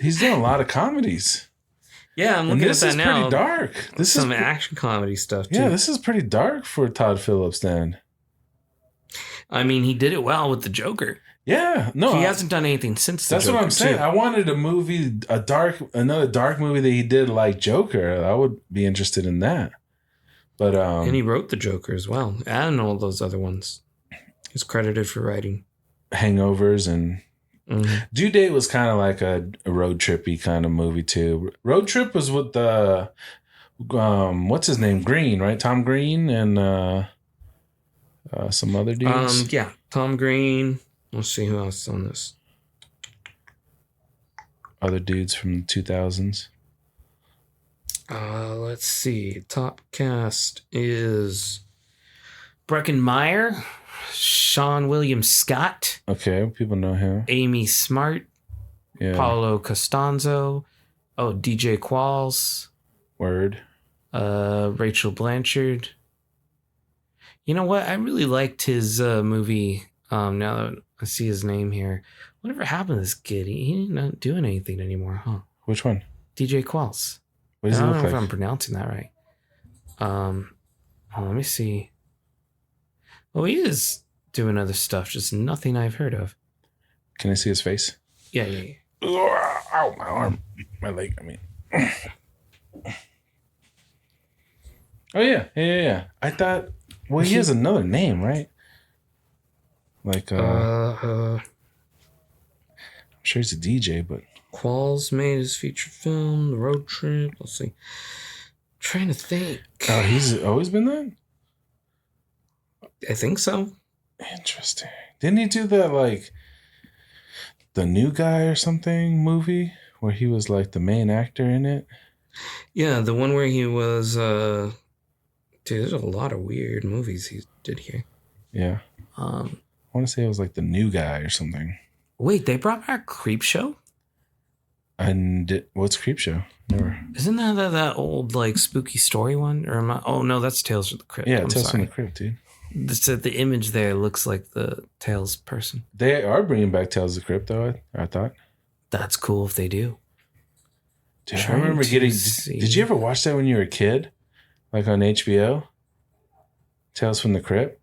He's done a lot of comedies. Yeah, I'm looking at that now. This is pretty dark. This is some action comedy stuff too. Yeah, this is pretty dark for Todd Phillips then. I mean, he did it well with the Joker. Yeah, no, he hasn't done anything since. That's what I'm saying. I wanted another dark movie that he did like Joker. I would be interested in that. But and he wrote the Joker as well, and all those other ones. He's credited for writing Hangovers and Due Date was kind of like a road trippy kind of movie too. Road Trip was with the what's his name, Green, right? Tom Green and some other dudes. Tom Green. Let's see who else is on this. Other dudes from the 2000s. Let's see. Top cast is Breckin Meyer, Sean William Scott. Okay, people know him. Amy Smart. Yeah. Paulo Costanzo. Oh, DJ Qualls. Word. Rachel Blanchard. You know what? I really liked his movie. Now that I see his name here. Whatever happened to this kid? He's not doing anything anymore, huh? Which one? DJ Qualls. What does he look like? I don't know if I'm pronouncing that right. Let me see. Well, he is doing other stuff, just nothing I've heard of. Can I see his face? Yeah. Ow, my arm. My leg, I mean. Oh, yeah. I thought, well, he has another name, right? Like, I'm sure he's a DJ, but Qualls made his feature film, The Road Trip. Let's see. Trying to think. Oh, he's always been that? I think so. Interesting. Didn't he do that, like, The New Guy or something movie where he was, like, the main actor in it? Yeah, the one where he was, dude, there's a lot of weird movies he did here. Yeah. I want to say it was, like, The New Guy or something. Wait, they brought back Creepshow? And what's Creepshow? Never. Isn't that old, like, spooky story one? Or am I, oh, no, that's Tales from the Crypt. Yeah, Tales from the Crypt, dude. The image there looks like the Tales person. They are bringing back Tales of the Crypt, though, I thought. That's cool if they do. Dude, I remember getting... Did you ever watch that when you were a kid? Like on HBO? Tales from the Crypt?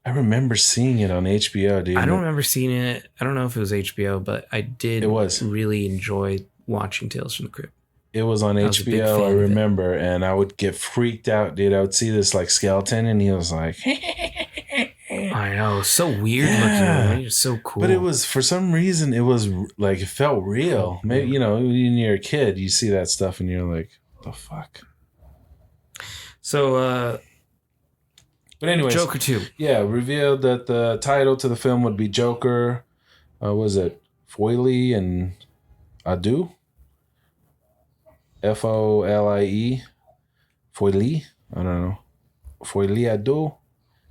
I remember seeing it on HBO, dude. I don't remember seeing it. I don't know if it was HBO, but I did really enjoy watching Tales from the Crypt. It was on HBO, I remember, and I would get freaked out, dude. I would see this like skeleton, and he was like... I know, so weird looking. Right? It's so cool. But it was, for some reason, it was like, it felt real. Maybe, you know, when you're a kid, you see that stuff, and you're like, what the fuck? So, but anyways, Joker 2. Yeah, revealed that the title to the film would be Joker. Was it Folie and Adu? Folie? Folie? I don't know. Folie Adu?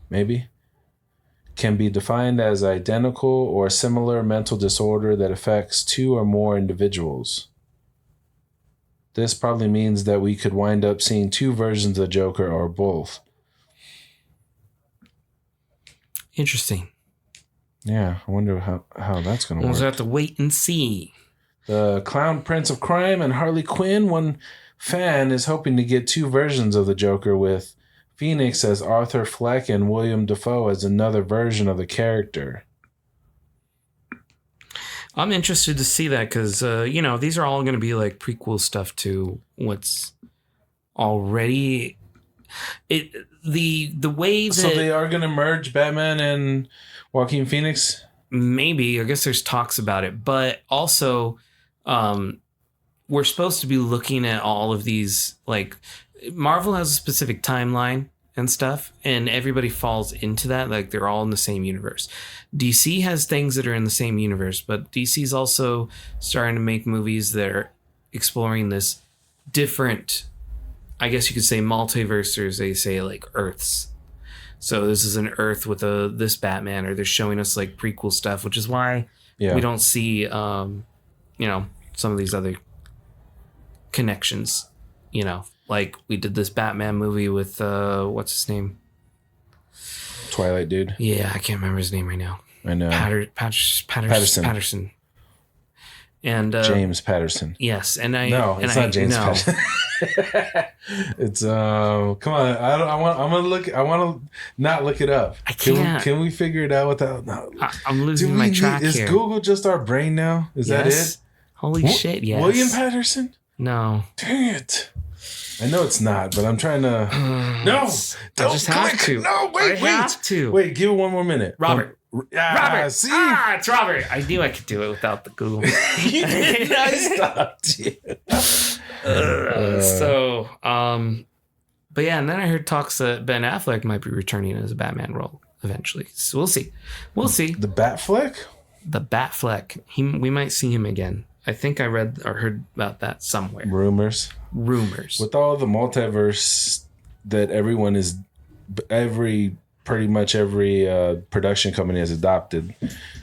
Maybe. Can be defined as identical or similar mental disorder that affects two or more individuals. This probably means that we could wind up seeing two versions of Joker or both. Interesting. Yeah, I wonder how that's going to work. We'll have to wait and see. The Clown Prince of Crime and Harley Quinn. One fan is hoping to get two versions of the Joker, with Phoenix as Arthur Fleck and William Dafoe as another version of the character. I'm interested to see that because, you know, these are all going to be like prequel stuff to what's already... The way that... So they are going to merge Batman and Joaquin Phoenix? Maybe. I guess there's talks about it. But also, we're supposed to be looking at all of these, like... Marvel has a specific timeline and stuff, and everybody falls into that. Like, they're all in the same universe. DC has things that are in the same universe, but DC's also starting to make movies that are exploring this different, I guess you could say, multiverse, or they say, like, Earths. So this is an Earth with this Batman, or they're showing us, like, prequel stuff, which is why we don't see, you know, some of these other connections, you know. Like, we did this Batman movie with, what's his name? Twilight dude. Yeah, I can't remember his name right now. I know. Patterson. And James Patterson. Yes, and it's not James Patterson. It's come on. I want to not look it up. I can't. Can we figure it out without? No. I'm losing my track here. Is Google just our brain now? Is that it? Holy shit! Yes. William Patterson? No. Dang it. I know it's not, but I'm trying to. No, don't just have to. No, wait. Have to. Wait, give it one more minute. Robert. Robert. See? It's Robert. I knew I could do it without the Google. You did. I stopped you. But yeah, and then I heard talks that Ben Affleck might be returning as a Batman role eventually. So we'll see. The Batfleck? The Batfleck. We might see him again. I think I read or heard about that somewhere. Rumors. With all the multiverse that pretty much every production company has adopted,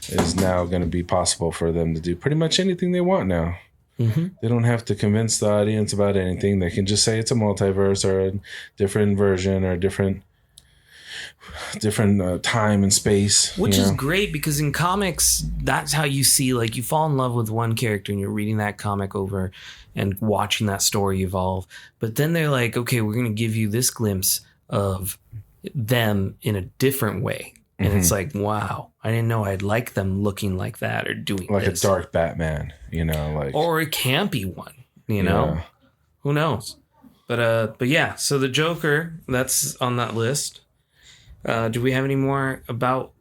is now going to be possible for them to do pretty much anything they want now. Mm-hmm. They don't have to convince the audience about anything. They can just say it's a multiverse or a different version or different time and space. Which is great, because in comics, that's how you see, like, you fall in love with one character and you're reading that comic over and watching that story evolve. But then they're like, okay, we're going to give you this glimpse of them in a different way. And it's like, wow, I didn't know I'd like them looking like that or doing like this. A dark Batman, like, or a campy one, know, who knows? But yeah, so the Joker, that's on that list. Do we have any more about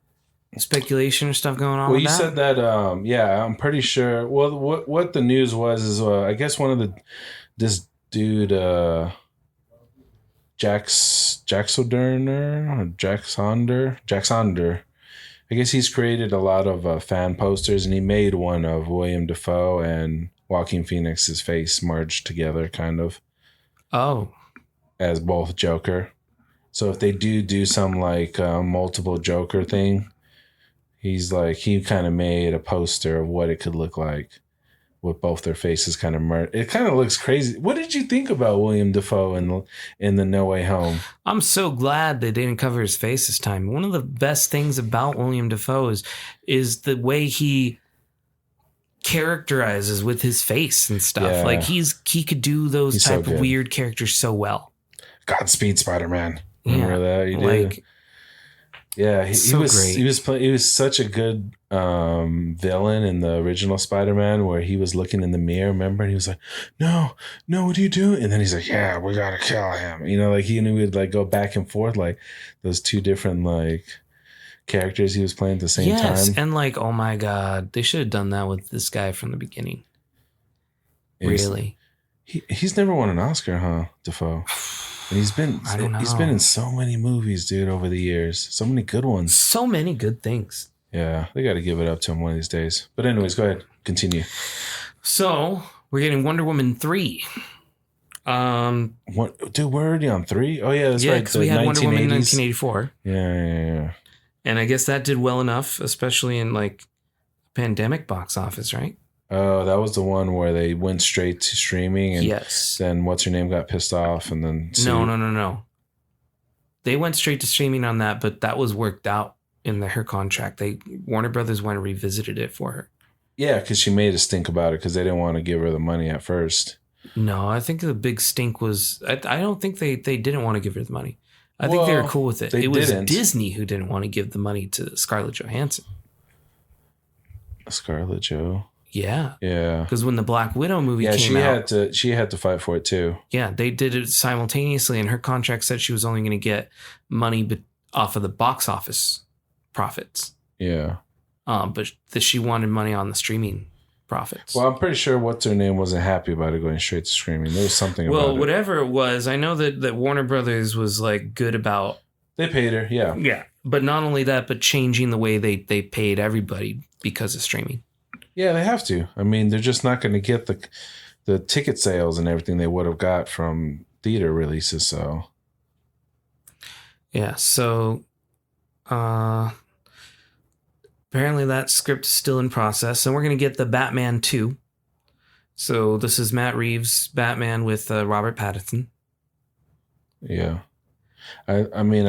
speculation or stuff going on Well, with you that? said that. Yeah, I'm pretty sure. Well, what the news was is, I guess one of this dude, Jack Sonder. I guess he's created a lot of fan posters, and he made one of William Dafoe and Joaquin Phoenix's face merged together, kind of Oh, as both Joker. So if they do some like multiple Joker thing, he kind of made a poster of what it could look like with both their faces kind of merged. It kind of looks crazy. What did you think about William Dafoe in the No Way Home? I'm so glad they didn't cover his face this time. One of the best things about William Dafoe is the way he characterizes with his face and stuff. Yeah. Like he could do those He's type so of good. weird characters so well. Godspeed, Spider-Man. Remember that? You like did? Yeah, he so was great. he was such a good villain in the original Spider-Man, where he was looking in the mirror, remember? And he was like, no, what are you doing? And then he's like, yeah, we gotta kill him. You know, like he would like go back and forth, like those two different like characters he was playing at the same time. And like, oh my God, they should have done that with this guy from the beginning. Really? He's never won an Oscar, huh, Dafoe? And he's been in so many movies, dude, over the years. So many good ones. So many good things. Yeah, they got to give it up to him one of these days. But anyways, go ahead. Continue. So, we're getting Wonder Woman 3. What, dude, we're already on 3? Oh, yeah, that's right. Because we had Wonder Woman in 1984. Yeah. And I guess that did well enough, especially in like pandemic box office, right? Oh, that was the one where they went straight to streaming, and yes. Then what's her name got pissed off, and then no. They went straight to streaming on that, but that was worked out in her contract. Warner Brothers went and revisited it for her. Yeah, because she made us think about it because they didn't want to give her the money at first. No, I think the big stink was I don't think they didn't want to give her the money. I think they were cool with it. It was Disney who didn't want to give the money to Scarlett Johansson. Scarlett Jo. Yeah. Yeah. Because when the Black Widow movie came out, she had to fight for it too. Yeah, they did it simultaneously, and her contract said she was only going to get money off of the box office profits. Yeah. But she wanted money on the streaming profits. Well, I'm pretty sure what's her name wasn't happy about it going straight to streaming. There was something about it. Well, whatever it was, I know that Warner Brothers was like good about. They paid her, yeah. Yeah, but not only that, but changing the way they paid everybody because of streaming. Yeah, they have to. I mean, they're just not going to get the ticket sales and everything they would have got from theater releases. So, yeah. So, apparently that script is still in process, and we're going to get the Batman 2. So this is Matt Reeves' Batman with Robert Pattinson. Yeah, I mean,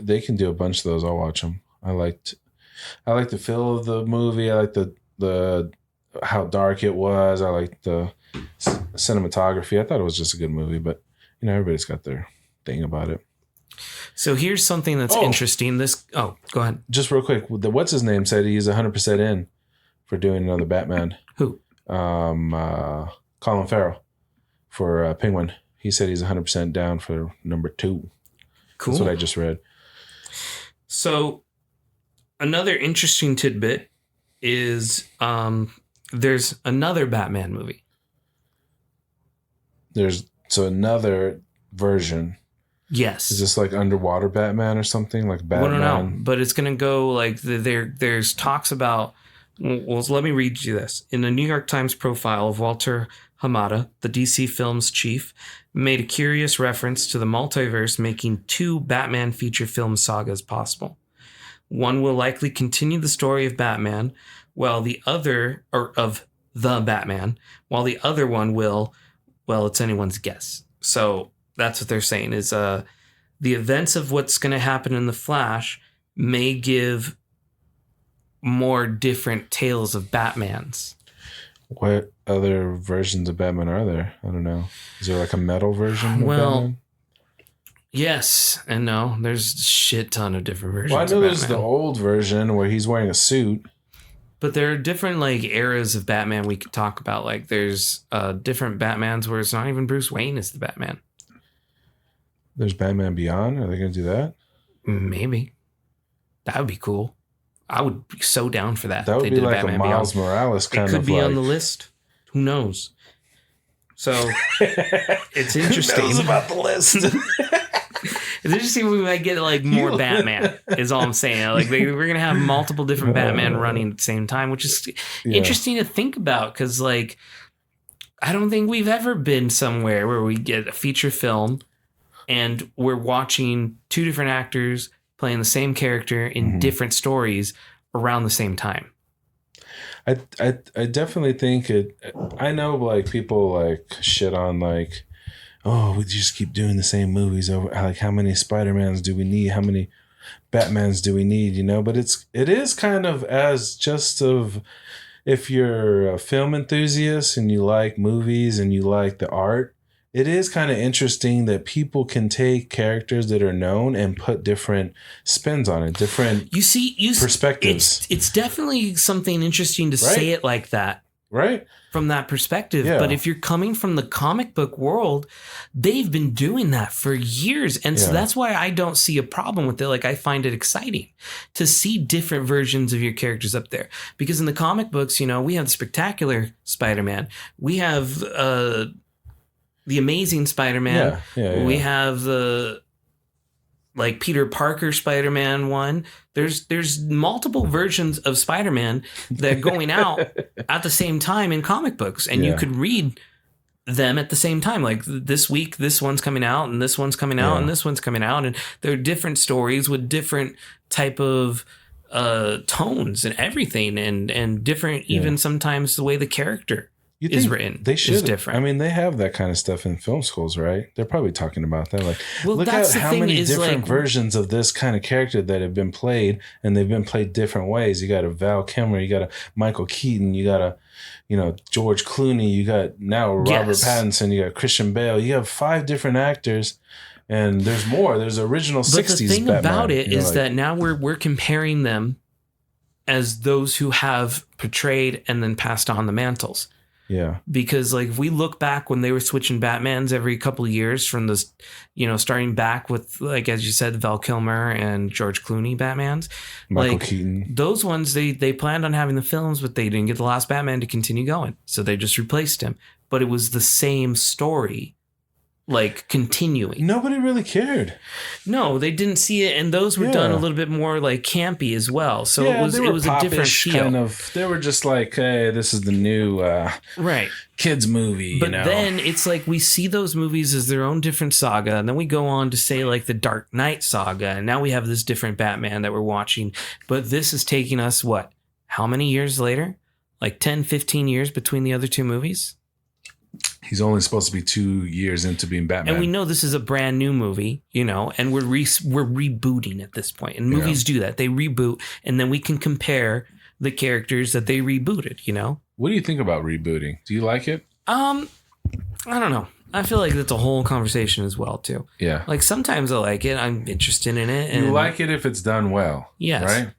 they can do a bunch of those. I'll watch them. I like the feel of the movie. I like the how dark it was. I like the cinematography. I thought it was just a good movie, but everybody's got their thing about it. So here's something that's interesting. Go ahead. Just real quick, what's his name said he's 100% in for doing another Batman. Who? Colin Farrell for Penguin. He said he's 100% down for number 2. Cool. That's what I just read. So another interesting tidbit is there's another Batman movie. There's another version. Yes. Is this like underwater Batman or something like Batman? Well, no, but it's going to go like there's talks about. Well, let me read you this. In a New York Times profile of Walter Hamada, the DC Films chief, made a curious reference to the multiverse making 2 Batman feature film sagas possible. One will likely continue the story of Batman, while the other one will, well, it's anyone's guess. So that's what they're saying is the events of what's going to happen in The Flash may give more different tales of Batmans. What other versions of Batman are there? I don't know. Is there like a metal version of Batman? Yes and no. There's a shit ton of different versions. Well, I know there's the old version where he's wearing a suit. But there are different like eras of Batman we could talk about. Like there's different Batmans where it's not even Bruce Wayne is the Batman. There's Batman Beyond. Are they going to do that? Maybe. That would be cool. I would be so down for that. That would be like a Miles Morales kind of. It could be on the list. Who knows? So it's interesting. Who knows about the list? It's interesting. We might get like more Batman. Is all I'm saying. Like we're gonna have multiple different Batman running at the same time, which is interesting to think about because like I don't think we've ever been somewhere where we get a feature film and we're watching two different actors playing the same character in different stories around the same time. I definitely think it. I know like people like shit on like, oh, we just keep doing the same movies over. Like, how many Spider-Mans do we need? How many Batmans do we need? You know, but it is kind of as just of if you're a film enthusiast and you like movies and you like the art, it is kind of interesting that people can take characters that are known and put different spins on it, different perspectives. It's definitely something interesting to say it like that. Right. From that perspective. Yeah. But if you're coming from the comic book world, they've been doing that for years. And so that's why I don't see a problem with it. Like, I find it exciting to see different versions of your characters up there. Because in the comic books, you know, we have the Spectacular Spider-Man. We have the Amazing Spider-Man. We have the like Peter Parker Spider-Man one. There's multiple versions of Spider-Man that are going out at the same time in comic books, and you could read them at the same time. Like this week, this one's coming out, and this one's coming out, and this one's coming out, and they're different stories with different type of tones and everything, and different even sometimes the way the character is written. They should. Is different. I mean, they have that kind of stuff in film schools, right? They're probably talking about that. Like, well, look at how many different versions of this kind of character that have been played, and they've been played different ways. You got a Val Kilmer, you got a Michael Keaton, you got a, you know, George Clooney, you got now Robert Pattinson, you got Christian Bale. You have 5 different actors, and there's more. There's original 60s Batman. But the thing about it is that now we're comparing them as those who have portrayed and then passed on the mantles. Yeah. Because like if we look back when they were switching Batmans every couple of years from this, you know, starting back with, like, as you said, Val Kilmer and George Clooney Batmans, Michael Keaton, those ones, they planned on having the films, but they didn't get the last Batman to continue going. So they just replaced him. But it was the same story, like continuing. Nobody really cared. No, they didn't see it, and those were done a little bit more like campy as well. So it was a different feel. Kind of, they were just like, hey, this is the new kids movie. But then it's like we see those movies as their own different saga, and then we go on to say like the Dark Knight saga, and now we have this different Batman that we're watching. But this is taking us what? How many years later? Like 10, 15 years between the other two movies? He's only supposed to be 2 years into being Batman. And we know this is a brand new movie, you know, and we're rebooting at this point. And movies do that. They reboot, and then we can compare the characters that they rebooted, you know? What do you think about rebooting? Do you like it? I don't know. I feel like that's a whole conversation as well, too. Yeah. Like sometimes I like it. I'm interested in it. And you like it if it's done well. Yes. Right?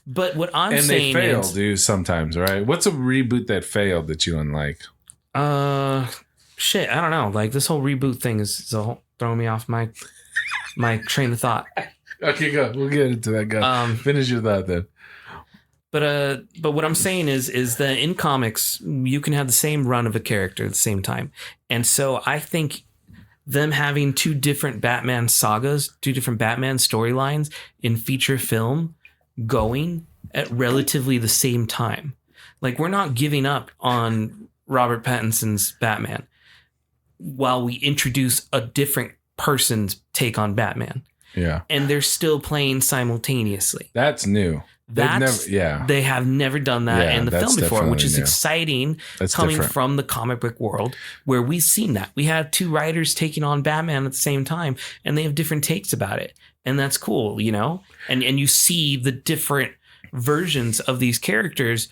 But what I'm saying is... And they fail, dude, sometimes, right? What's a reboot that failed that you didn't like? Shit, I don't know. Like this whole reboot thing is throwing me off my train of thought. Okay, go. We'll get into that. Go. Finish your thought then. But what I'm saying is that in comics you can have the same run of a character at the same time, and so I think them having 2 different Batman sagas, 2 different Batman storylines in feature film going at relatively the same time. Like we're not giving up on Robert Pattinson's Batman while we introduce a different person's take on Batman. Yeah. And they're still playing simultaneously. They have never done that in the film before, which is exciting. That's coming different. From the comic book world where we've seen that. We had 2 writers taking on Batman at the same time, and they have different takes about it. And that's cool, you know? And you see the different versions of these characters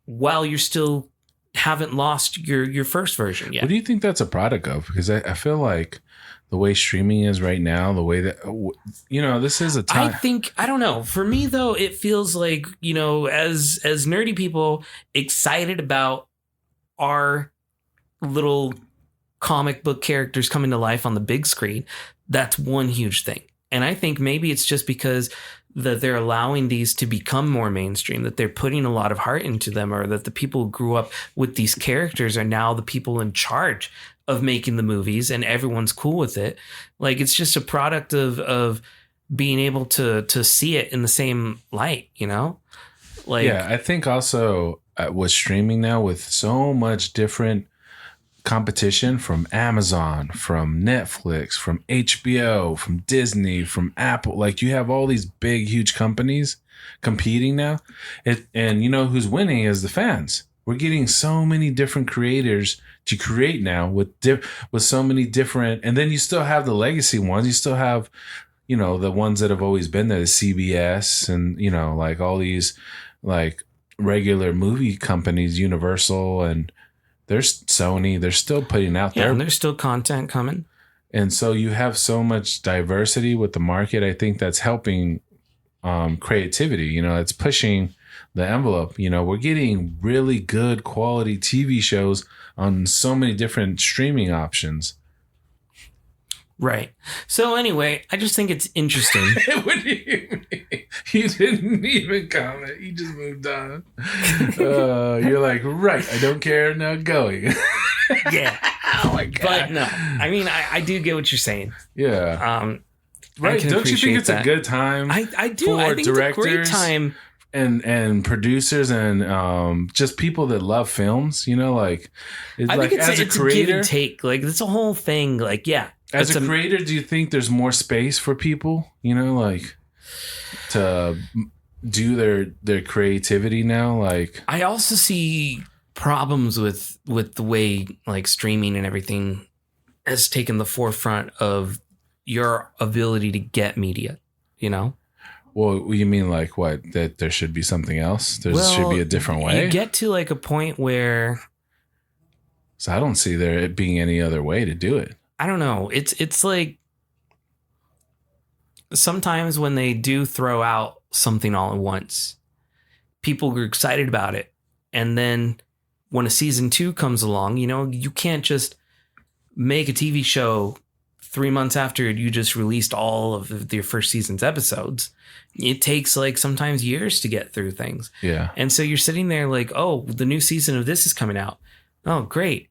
while you're still haven't lost your first version yet. What do you think that's a product of? Because I feel like the way streaming is right now, the way that, you know, this is a time. I don't know. For me, though, it feels like, you know, as nerdy people excited about our little comic book characters coming to life on the big screen, that's one huge thing. And I think maybe it's just because that they're allowing these to become more mainstream, that they're putting a lot of heart into them, or that the people who grew up with these characters are now the people in charge of making the movies and everyone's cool with it. Like, it's just a product of being able to see it in the same light, you know? Like, yeah, I think also with streaming now, with so much different competition from Amazon, from Netflix, from HBO, from Disney, from Apple, like you have all these big, huge companies competing now. And you know who's winning is the fans. We're getting so many different creators to create now with so many different, and then you still have the legacy ones. You still have, you know, the ones that have always been there, the CBS and, you know, like all these like regular movie companies, Universal, and there's Sony, they're still putting out there. And there's still content coming. And so you have so much diversity with the market. I think that's helping creativity. You know, it's pushing the envelope. You know, we're getting really good quality TV shows on so many different streaming options. Right. So anyway, I just think it's interesting. What do you mean? You didn't even comment. You just moved on. You're like, right, I don't care, now going. Yeah. Oh my God. But no, I mean, I do get what you're saying. Yeah. Right. Don't you think it's a good time? I do. I think directors, it's a great time. And producers and just people that love films, you know, like, I think it's a creator, give and take. Like, it's a whole thing. Like, yeah. As a creator, do you think there's more space for people, you know, like to do their creativity now? Like, I also see problems with the way like streaming and everything has taken the forefront of your ability to get media, you know? Well, you mean like what? That there should be something else? Should be a different way? You get to like a point where... So I don't see there being any other way to do it. I don't know. It's like sometimes when they do throw out something all at once, people are excited about it. And then when a season 2 comes along, you know, you can't just make a TV show 3 months after you just released all of your first season's episodes. It takes like sometimes years to get through things. Yeah. And so you're sitting there like, oh, the new season of this is coming out. Oh, great.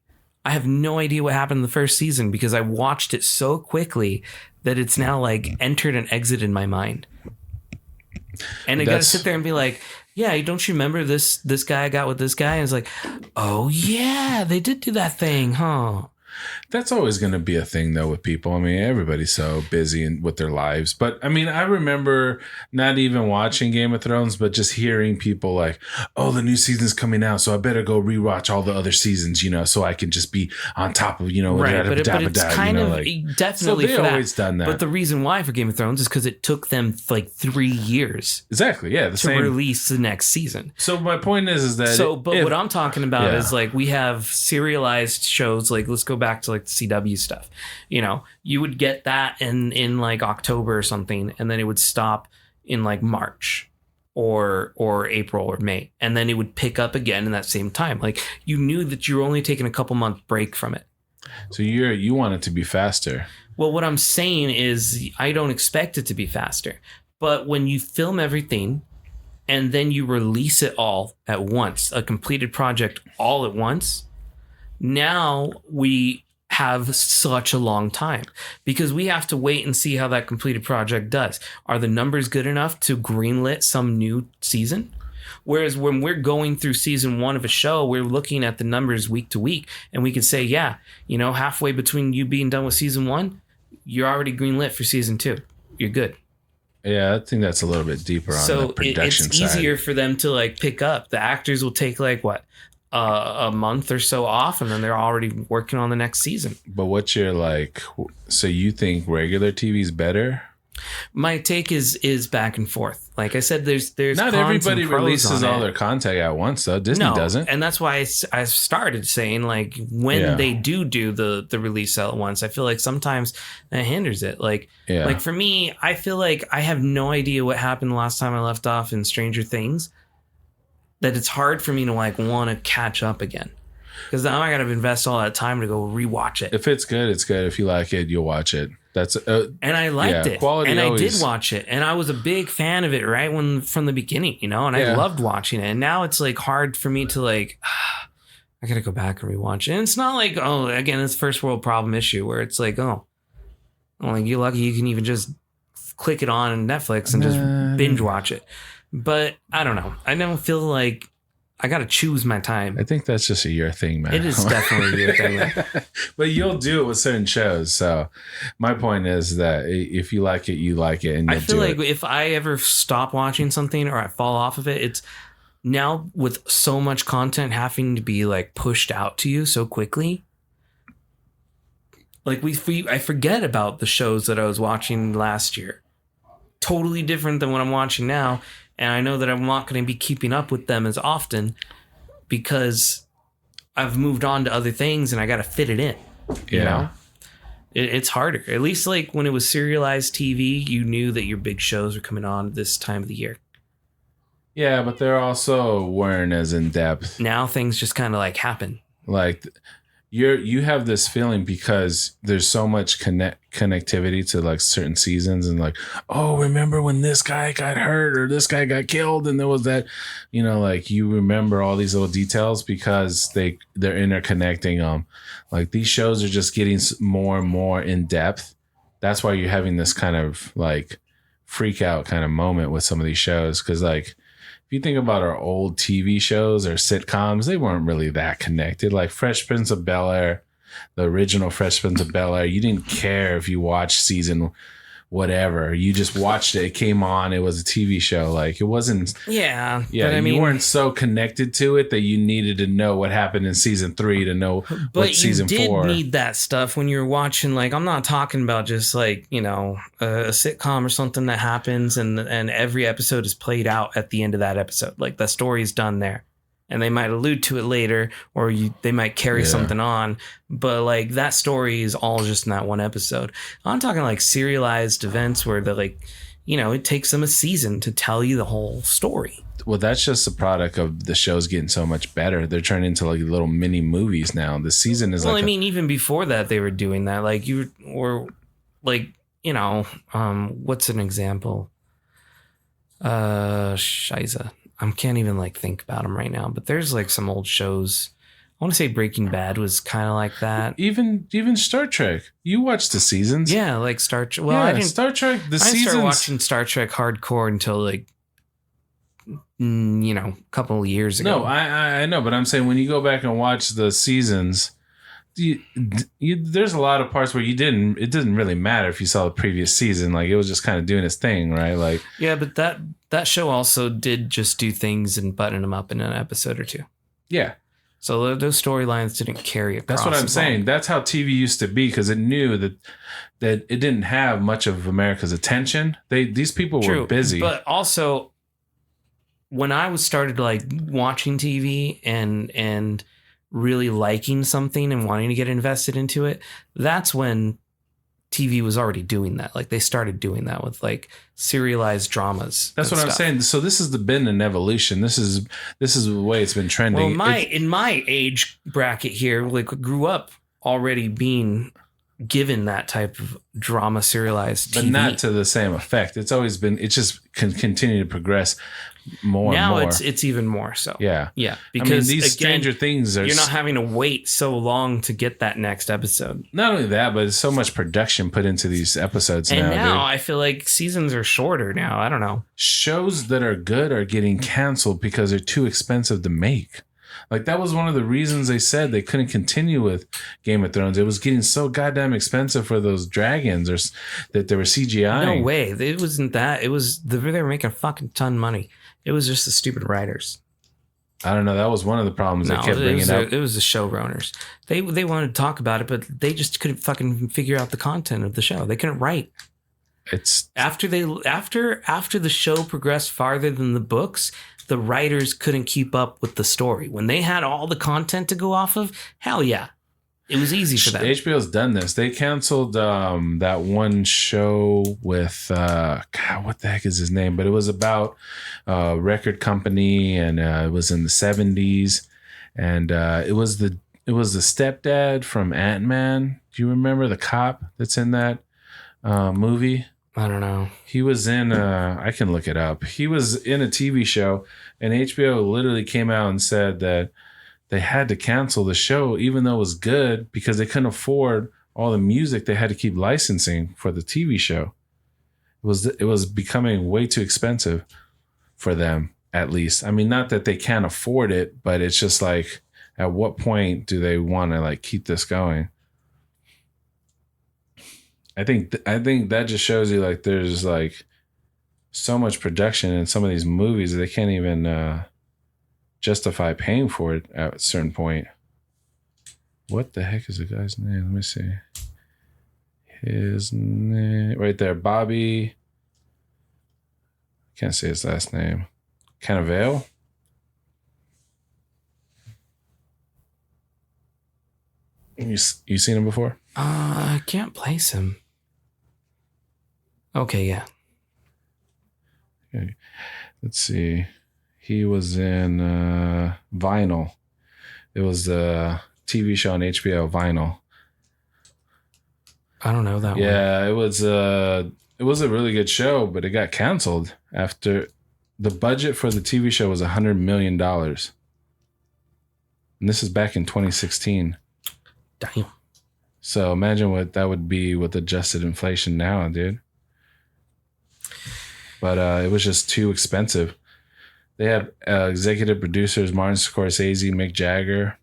I have no idea what happened in the first season because I watched it so quickly that it's now like entered and exited my mind. And I got to sit there and be like, yeah, don't you remember this guy got with this guy? And it's like, oh yeah, they did do that thing, huh? That's always going to be a thing, though, with people. I mean, everybody's so busy with their lives. But, I mean, I remember not even watching Game of Thrones, but just hearing people like, oh, the new season's coming out, so I better go rewatch all the other seasons, you know, so I can just be on top of, you know, right. But it's kind of definitely so they've always done that. But the reason why for Game of Thrones is because it took them like 3 years. Exactly, yeah. To release the next season. So my point is that... what I'm talking about is like we have serialized shows, like let's go back to like the CW stuff. You know, you would get that in like October or something, and then it would stop in like March or April or May, and then it would pick up again in that same time. Like you knew that you were only taking a couple month break from it. So you want it to be faster. Well, what I'm saying is I don't expect it to be faster, but when you film everything and then you release it all at once, a completed project all at once, now we have such a long time because we have to wait and see how that completed project does. Are the numbers good enough to greenlit some new season? Whereas when we're going through season 1 of a show, we're looking at the numbers week to week, and we can say, yeah, you know, halfway between you being done with season 1, you're already greenlit for season 2. You're good. Yeah, I think that's a little bit deeper on the production side. So it's easier for them to like pick up. The actors will take like what? A month or so off, and then they're already working on the next season. But what's your like? So you think regular TV is better? My take is back and forth. Like I said, there's not everybody releases all their content at once, though. Disney doesn't, and that's why I started saying like when they do the release all at once, I feel like sometimes that hinders it. Like for me, I feel like I have no idea what happened the last time I left off in Stranger Things. That it's hard for me to like want to catch up again because now I got to invest all that time to go rewatch it. If it's good, it's good. If you like it, you'll watch it. That's and I liked it. Quality, and always. I did watch it, and I was a big fan of it from the beginning, and I loved watching it. And now it's like hard for me to like. I gotta go back and rewatch it. And it's not like, again, it's first world problem issue where it's like, like you're lucky you can even just click it on Netflix and just binge watch it. But I don't know. I don't feel like I got to choose my time. I think that's just a your thing, man. It is definitely your thing. But you'll do it with certain shows. So my point is that if you like it, you like it. And I feel like if I ever stop watching something or I fall off of it, it's now with so much content having to be like pushed out to you so quickly. Like I forget about the shows that I was watching last year. Totally different than what I'm watching now. And I know that I'm not going to be keeping up with them as often because I've moved on to other things and I got to fit it in. You know? It's harder. At least like when it was serialized TV, you knew that your big shows were coming on this time of the year. Yeah, but they're also weren't as in depth. Now things just kind of like happen. Like you have this feeling because there's so much connectivity to like certain seasons and like, oh, remember when this guy got hurt or this guy got killed and there was that, like you remember all these little details because they're interconnecting them. Like these shows are just getting more and more in depth. That's why you're having this kind of like freak out kind of moment with some of these shows. Cause like, if you think about our old TV shows or sitcoms, they weren't really that connected. Like Fresh Prince of Bel-Air, the original Fresh Prince of Bel-Air, you didn't care if you watched season whatever. You just watched it. It came on. It was a TV show. Like it wasn't. Yeah. Yeah. But you weren't so connected to it that you needed to know what happened in season 3 to know what season 4. But you did need that stuff when you're watching. Like I'm not talking about just like, a sitcom or something that happens and every episode is played out at the end of that episode. Like the story's done there. And they might allude to it later or they might carry something on. But like that story is all just in that one episode. I'm talking like serialized events where they're like, it takes them a season to tell you the whole story. Well, that's just a product of the show's getting so much better. They're turning into like little mini movies now. The season is even before that, they were doing that. Like what's an example? Shiza. I can't even like think about them right now, but there's like some old shows. I want to say Breaking Bad was kind of like that. Even Star Trek. You watched the seasons. Yeah, like Star Trek. Well, I didn't. Star Trek, the seasons. I started watching Star Trek hardcore until like, a couple of years ago. No, I know, but I'm saying when you go back and watch the seasons, there's a lot of parts where it didn't really matter if you saw the previous season. Like it was just kind of doing its thing, right? Like yeah, but that show also did just do things and button them up in an episode or two. Yeah. So those storylines didn't carry across. That's what I'm saying. That's how TV used to be because it knew that it didn't have much of America's attention. These people were busy. But also, when I started like watching TV and really liking something and wanting to get invested into it, that's when TV was already doing that. Like they started doing that with like serialized dramas. That's what I'm saying. So this has been an evolution. This is the way it's been trending. Well, in my age bracket here, like grew up already being given that type of drama serialized TV. But not to the same effect. It's always been, it just can continue to progress more and more. Now it's even more so. Yeah. Yeah. Because these Stranger Things are... You're not having to wait so long to get that next episode. Not only that, but there's so much production put into these episodes and now. And now I feel like seasons are shorter now. I don't know. Shows that are good are getting canceled because they're too expensive to make. Like that was one of the reasons they said they couldn't continue with Game of Thrones. It was getting so goddamn expensive for those dragons, or that they were CGI. No way. It wasn't that. It was they were making a fucking ton of money. It was just the stupid writers. I don't know. That was one of the problems they kept bringing up. It was the showrunners. They wanted to talk about it, but they just couldn't fucking figure out the content of the show. They couldn't write. It's after the show progressed farther than the books, the writers couldn't keep up with the story. When they had all the content to go off of, hell yeah. It was easy for them. HBO's done this. They canceled that one show with God, what the heck is his name? But it was about a record company, and it was in the 70s, and it was the stepdad from Ant-Man. Do you remember the cop that's in that? movie? I don't know. He was in I can look it up. He was in a TV show, and HBO literally came out and said that they had to cancel the show even though it was good because they couldn't afford all the music they had to keep licensing for the TV show. It was becoming way too expensive for them, at least. I mean, not that they can't afford it, but it's just like, at what point do they want to like keep this going? I think that just shows you like there's like so much production in some of these movies that they can't even justify paying for it at a certain point. What the heck is the guy's name? Let me see. His name right there, Bobby. Can't say his last name. Cannavale. You seen him before? I can't place him. Okay, yeah. Okay. Let's see. He was in Vinyl. It was a TV show on HBO, Vinyl. I don't know that one. Yeah, it was a really good show, but it got canceled after the budget for the TV show was $100 million. And this is back in 2016. Damn. So imagine what that would be with adjusted inflation now, dude. But it was just too expensive. They had executive producers Martin Scorsese, Mick Jagger.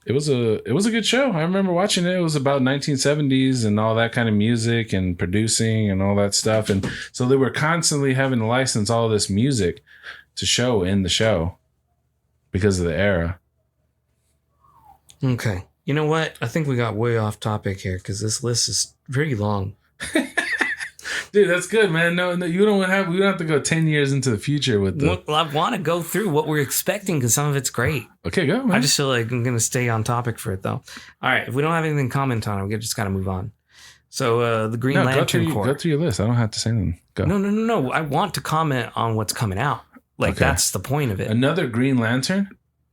It was a good show. I remember watching it. It was about 1970s and all that kind of music and producing and all that stuff. And so they were constantly having to license all this music to show in the show because of the era. Okay. You know what? I think we got way off topic here because this list is pretty long. Dude, that's good, man. No, we don't have to go 10 years into the future with the... Well, I want to go through what we're expecting because some of it's great. Okay, go, man. I just feel like I'm going to stay on topic for it, though. All right. If we don't have anything to comment on, we just got to move on. So, the Green Lantern Corps. Go through your list. I don't have to say anything. Go. No. I want to comment on what's coming out. Like, okay. That's the point of it. Another Green Lantern?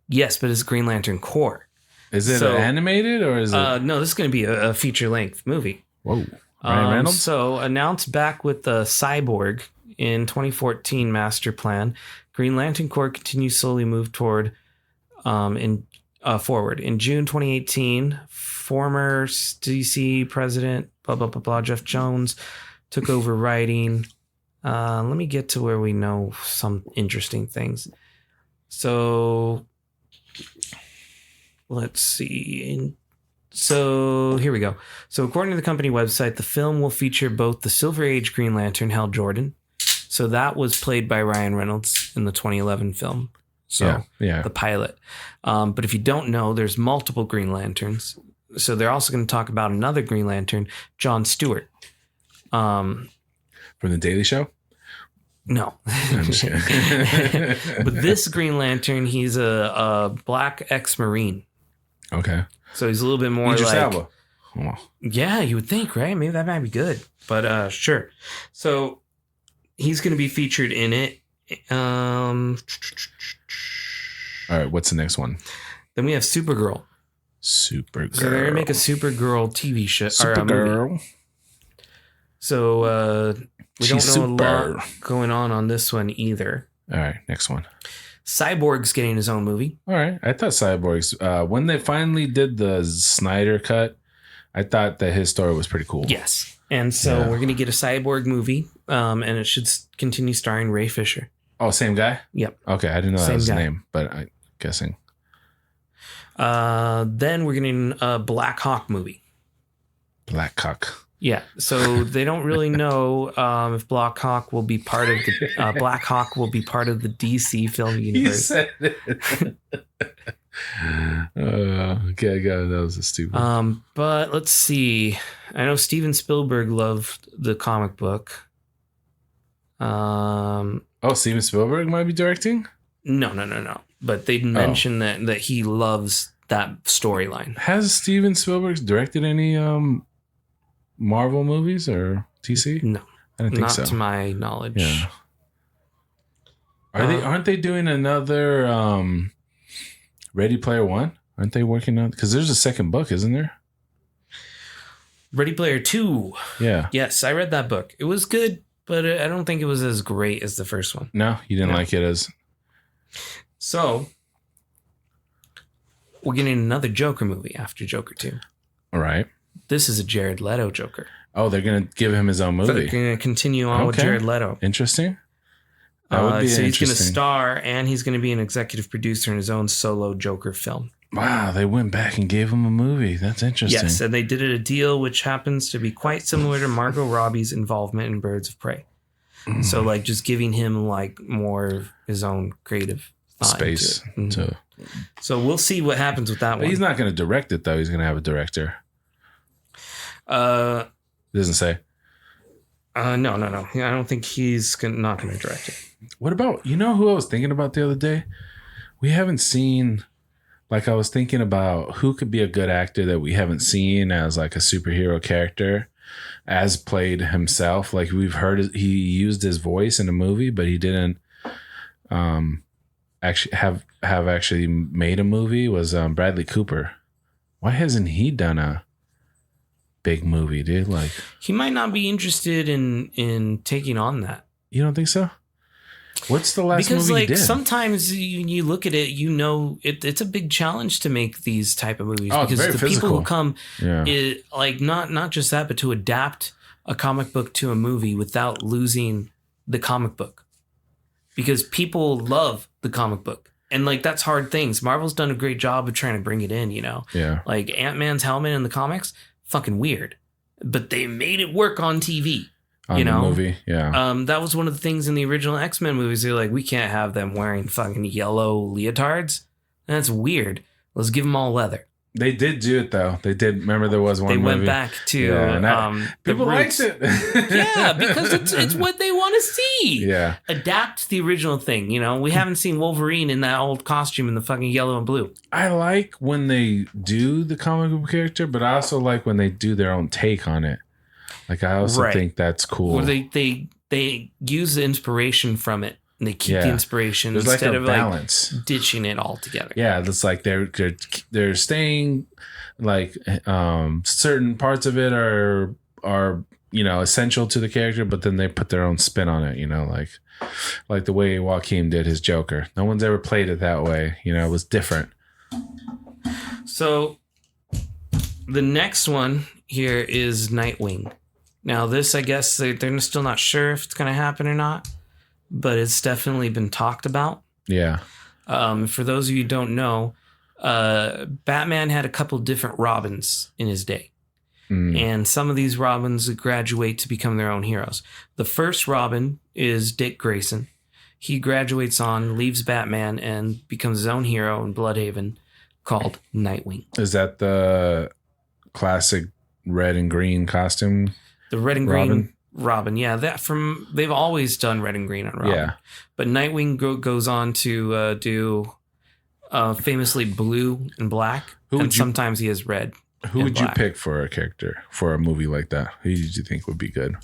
Yes, but it's Green Lantern Corps. Is it animated or is it... No, this is going to be a feature-length movie. Whoa. Ryan Reynolds? So, announced back with the Cyborg in 2014 master plan, Green Lantern Corps continues slowly move forward. In June 2018, former DC president, blah, blah, blah, blah, Jeff Jones took over writing. Let me get to where we know some interesting things. So, let's see. So here we go. So according to the company website, the film will feature both the Silver Age Green Lantern, Hal Jordan. So that was played by Ryan Reynolds in the 2011 film. So yeah. The pilot. But if you don't know, there's multiple Green Lanterns. So they're also going to talk about another Green Lantern, John Stewart. From The Daily Show? No. But this Green Lantern, he's a black ex-Marine. Okay. So he's a little bit more Idris like... Elba. Oh. Yeah, you would think, right? Maybe that might be good. But sure. So he's going to be featured in it. All right, what's the next one? Then we have Supergirl. Supergirl. So they're going to make a Supergirl TV show. Supergirl. So we don't know a lot going on this one either. All right, next one. Cyborg's getting his own movie. All right. I thought Cyborg's, when they finally did the Snyder cut, I thought that his story was pretty cool. Yes. And so we're going to get a Cyborg movie, and it should continue starring Ray Fisher. Oh, same guy? Yep. Okay. I didn't know that was his name, but I'm guessing. Then we're getting a Black Hawk movie. Black Hawk. Yeah, so they don't really know if Black Hawk will be part of the DC film universe. You said it. Okay, that was a stupid. But let's see. I know Steven Spielberg loved the comic book. Steven Spielberg might be directing? No. But they mentioned that he loves that storyline. Has Steven Spielberg directed any Marvel movies or TC? No, I don't think so. Not to my knowledge. Yeah. Aren't they doing another Ready Player One? Aren't they working on? Because there's a second book, isn't there? Ready Player 2. Yeah. Yes, I read that book. It was good, but I don't think it was as great as the first one. No, you didn't like it as... So, we're getting another Joker movie after Joker 2. All right. This is a Jared Leto Joker. Oh, they're going to give him his own movie. They're going to continue on with Jared Leto. Interesting. That would be so he's going to interesting. star, and he's going to be an executive producer in his own solo Joker film. Wow, they went back and gave him a movie. That's interesting. Yes, and they did a deal which happens to be quite similar to Margot Robbie's involvement in Birds of Prey. So, like, just giving him, like, more of his own creative thought space. So we'll see what happens with that one. He's not going to direct it, though. He's going to have a director. It doesn't say. No. I don't think he's not going to direct it. What about, you know who I was thinking about the other day? We haven't seen, like, I was thinking about who could be a good actor that we haven't seen as, like, a superhero character as played himself. Like, we've heard he used his voice in a movie, but he didn't actually have actually made a movie. Was Bradley Cooper. Why hasn't he done a big movie, dude? Like, he might not be interested in taking on that. You don't think so? What's the last because, movie like, he did? sometimes you look at it, you know, it's a big challenge to make these type of movies. Oh, because it's very the physical. people who come, like, not just that, but to adapt a comic book to a movie without losing the comic book. Because people love the comic book. And, like, that's hard things. Marvel's done a great job of trying to bring it in, you know? Yeah. Like, Ant-Man's helmet in the comics, fucking weird. But they made it work on TV. On you know, the movie, yeah. That was one of the things in the original X-Men movies. They're like, we can't have them wearing fucking yellow leotards. That's weird. Let's give them all leather. They did do it though. They did. Remember, there was one. They movie. went back to people liked it. Yeah, because it's what they want to see. Yeah, adapt the original thing. You know, we haven't seen Wolverine in that old costume in the fucking yellow and blue. I like when they do the comic book character, but I also like when they do their own take on it. Like, I also think that's cool. Or they use the inspiration from it. And they keep the inspiration There's instead like of balance. Like ditching it all together. Yeah, it's like they're staying, like, certain parts of it are you know, essential to the character, but then they put their own spin on it. You know, like the way Joaquin did his Joker. No one's ever played it that way. You know, it was different. So the next one here is Nightwing. Now, this, I guess they're still not sure if it's going to happen or not, but it's definitely been talked about. Yeah. For those of you who don't know, Batman had a couple different Robins in his day. And some of these Robins graduate to become their own heroes. The first Robin is Dick Grayson. He graduates on, leaves Batman, and becomes his own hero in Bloodhaven called Nightwing. Is that the classic red and green costume? The red and green Robin. Yeah, they've always done red and green on Robin. Yeah. But Nightwing goes on to do famously blue and black. Sometimes he has red. Who would you pick for a character for a movie like that? Who did you think would be good?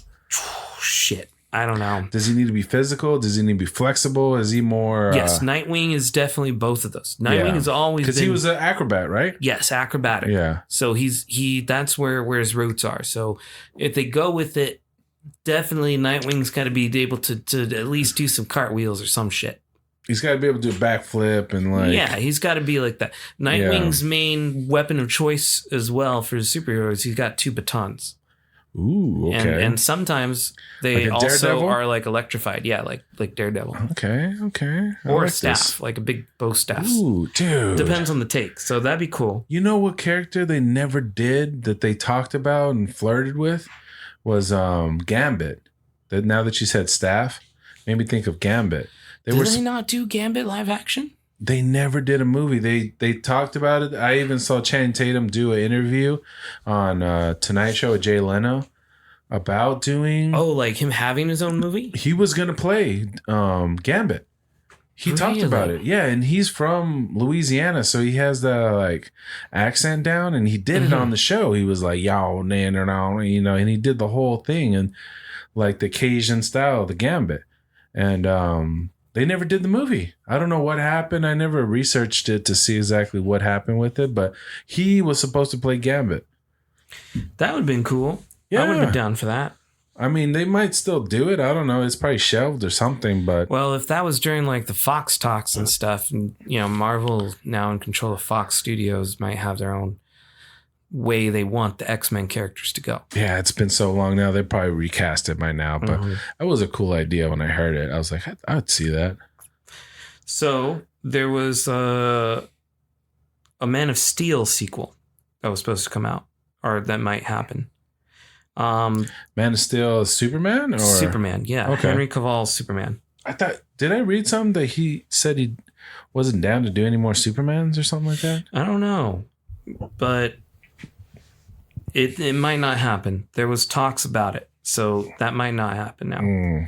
Shit. I don't know. Does he need to be physical? Does he need to be flexible? Is he more... Yes, Nightwing is definitely both of those. Nightwing has always been... Because he was an acrobat, right? Yes, acrobatic. Yeah. So that's where his roots are. So if they go with it, definitely Nightwing's got to be able to at least do some cartwheels or some shit. He's got to be able to do a backflip and like... Yeah, he's got to be like that. Nightwing's main weapon of choice as well for his superheroes, he's got 2 batons. Ooh, okay. And sometimes they like also are like electrified. Yeah, like Daredevil. Okay. Or a staff, like a big bow staff. Ooh, dude. Depends on the take. So that'd be cool. You know what character they never did that they talked about and flirted with was Gambit. That now that you said staff, made me think of Gambit. Did they not do Gambit live action? They never did a movie. They talked about it. I even saw Channing Tatum do an interview on Tonight Show with Jay Leno about doing... Oh, like him having his own movie? He was going to play Gambit. He talked about it. Yeah, and he's from Louisiana, so he has the like accent down, and he did it on the show. He was like, y'all, you know, and he did the whole thing and like the Cajun style, the Gambit. And they never did the movie. I don't know what happened. I never researched it to see exactly what happened with it, but he was supposed to play Gambit. That would have been cool. Yeah. I would have been down for that. I mean, they might still do it. I don't know. It's probably shelved or something, but... Well, if that was during like the Fox talks and stuff, and Marvel now in control of Fox Studios might have their own way they want the X-Men characters to go. Yeah, it's been so long now. They probably recast it by now, but that was a cool idea when I heard it. I was like, I'd see that. So there was a Man of Steel sequel that was supposed to come out, or that might happen. Man of Steel, Superman, or Superman? Yeah, okay. Henry Cavill's Superman. Did I read something that he said he wasn't down to do any more Supermans or something like that? I don't know, but it might not happen. There was talks about it, so that might not happen now.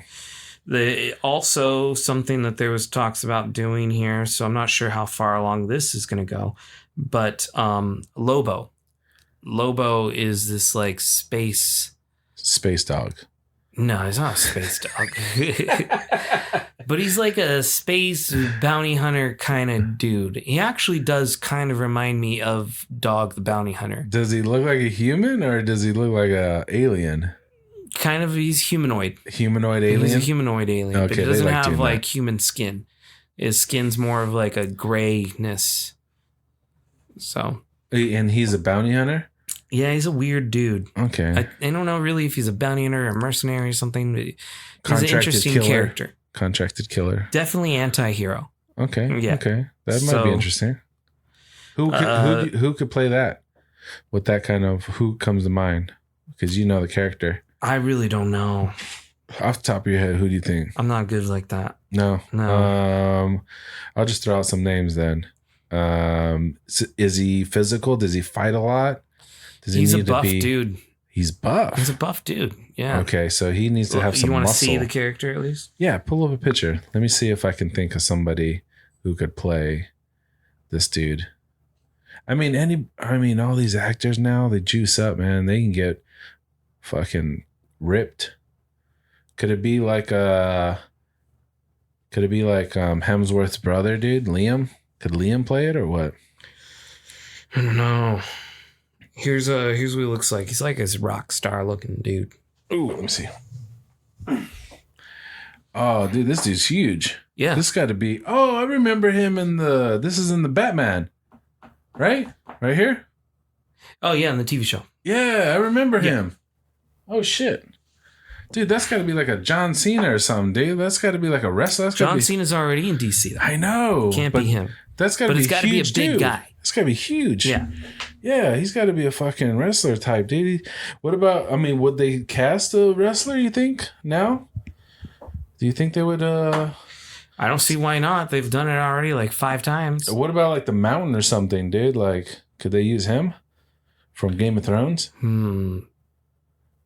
Also something that there was talks about doing here, so I'm not sure how far along this is going to go, but Lobo is this like space dog. No, he's not a space dog. But he's like a space bounty hunter kind of dude. He actually does kind of remind me of Dog the Bounty Hunter. Does he look like a human or does he look like a alien? Kind of, he's humanoid. Humanoid alien? He's a humanoid alien, okay, but he doesn't have like human skin. His skin's more of like a grayness. So. And he's a bounty hunter? Yeah, he's a weird dude. Okay. I don't know really if he's a bounty hunter or a mercenary or something. But he's an interesting character. Contracted killer. Definitely anti-hero. Okay. Yeah. Okay. That might be interesting. Who could play that? With that kind of, who comes to mind? Because you know the character. I really don't know. Off the top of your head, who do you think? I'm not good like that. No. I'll just throw out some names then. Is he physical? Does he fight a lot? He's a buff dude. He's buff. He's a buff dude. Yeah. Okay, so he needs to have some muscle. You want to see the character at least? Yeah, pull up a picture. Let me see if I can think of somebody who could play this dude. I mean, all these actors now, they juice up, man. They can get fucking ripped. Could it be like Hemsworth's brother, dude? Liam? Could Liam play it or what? I don't know. Here's what he looks like. He's like this rock star looking dude. Ooh, let me see. Oh, dude, this dude's huge. Yeah. This got to be. Oh, I remember him this is in the Batman. Right? Right here? Oh, yeah, in the TV show. Yeah, I remember him. Oh, shit. Dude, that's got to be like a John Cena or something, dude. That's got to be like a wrestler. John Cena's already in DC, though. I know. Can't be him. That's got to be huge. But it's got to be a big guy. It's got to be huge. Yeah. Yeah, he's got to be a fucking wrestler type, dude. What about, would they cast a wrestler, you think, now? Do you think they would, I don't see why not. They've done it already like 5 times. What about like the Mountain or something, dude? Like, could they use him from Game of Thrones?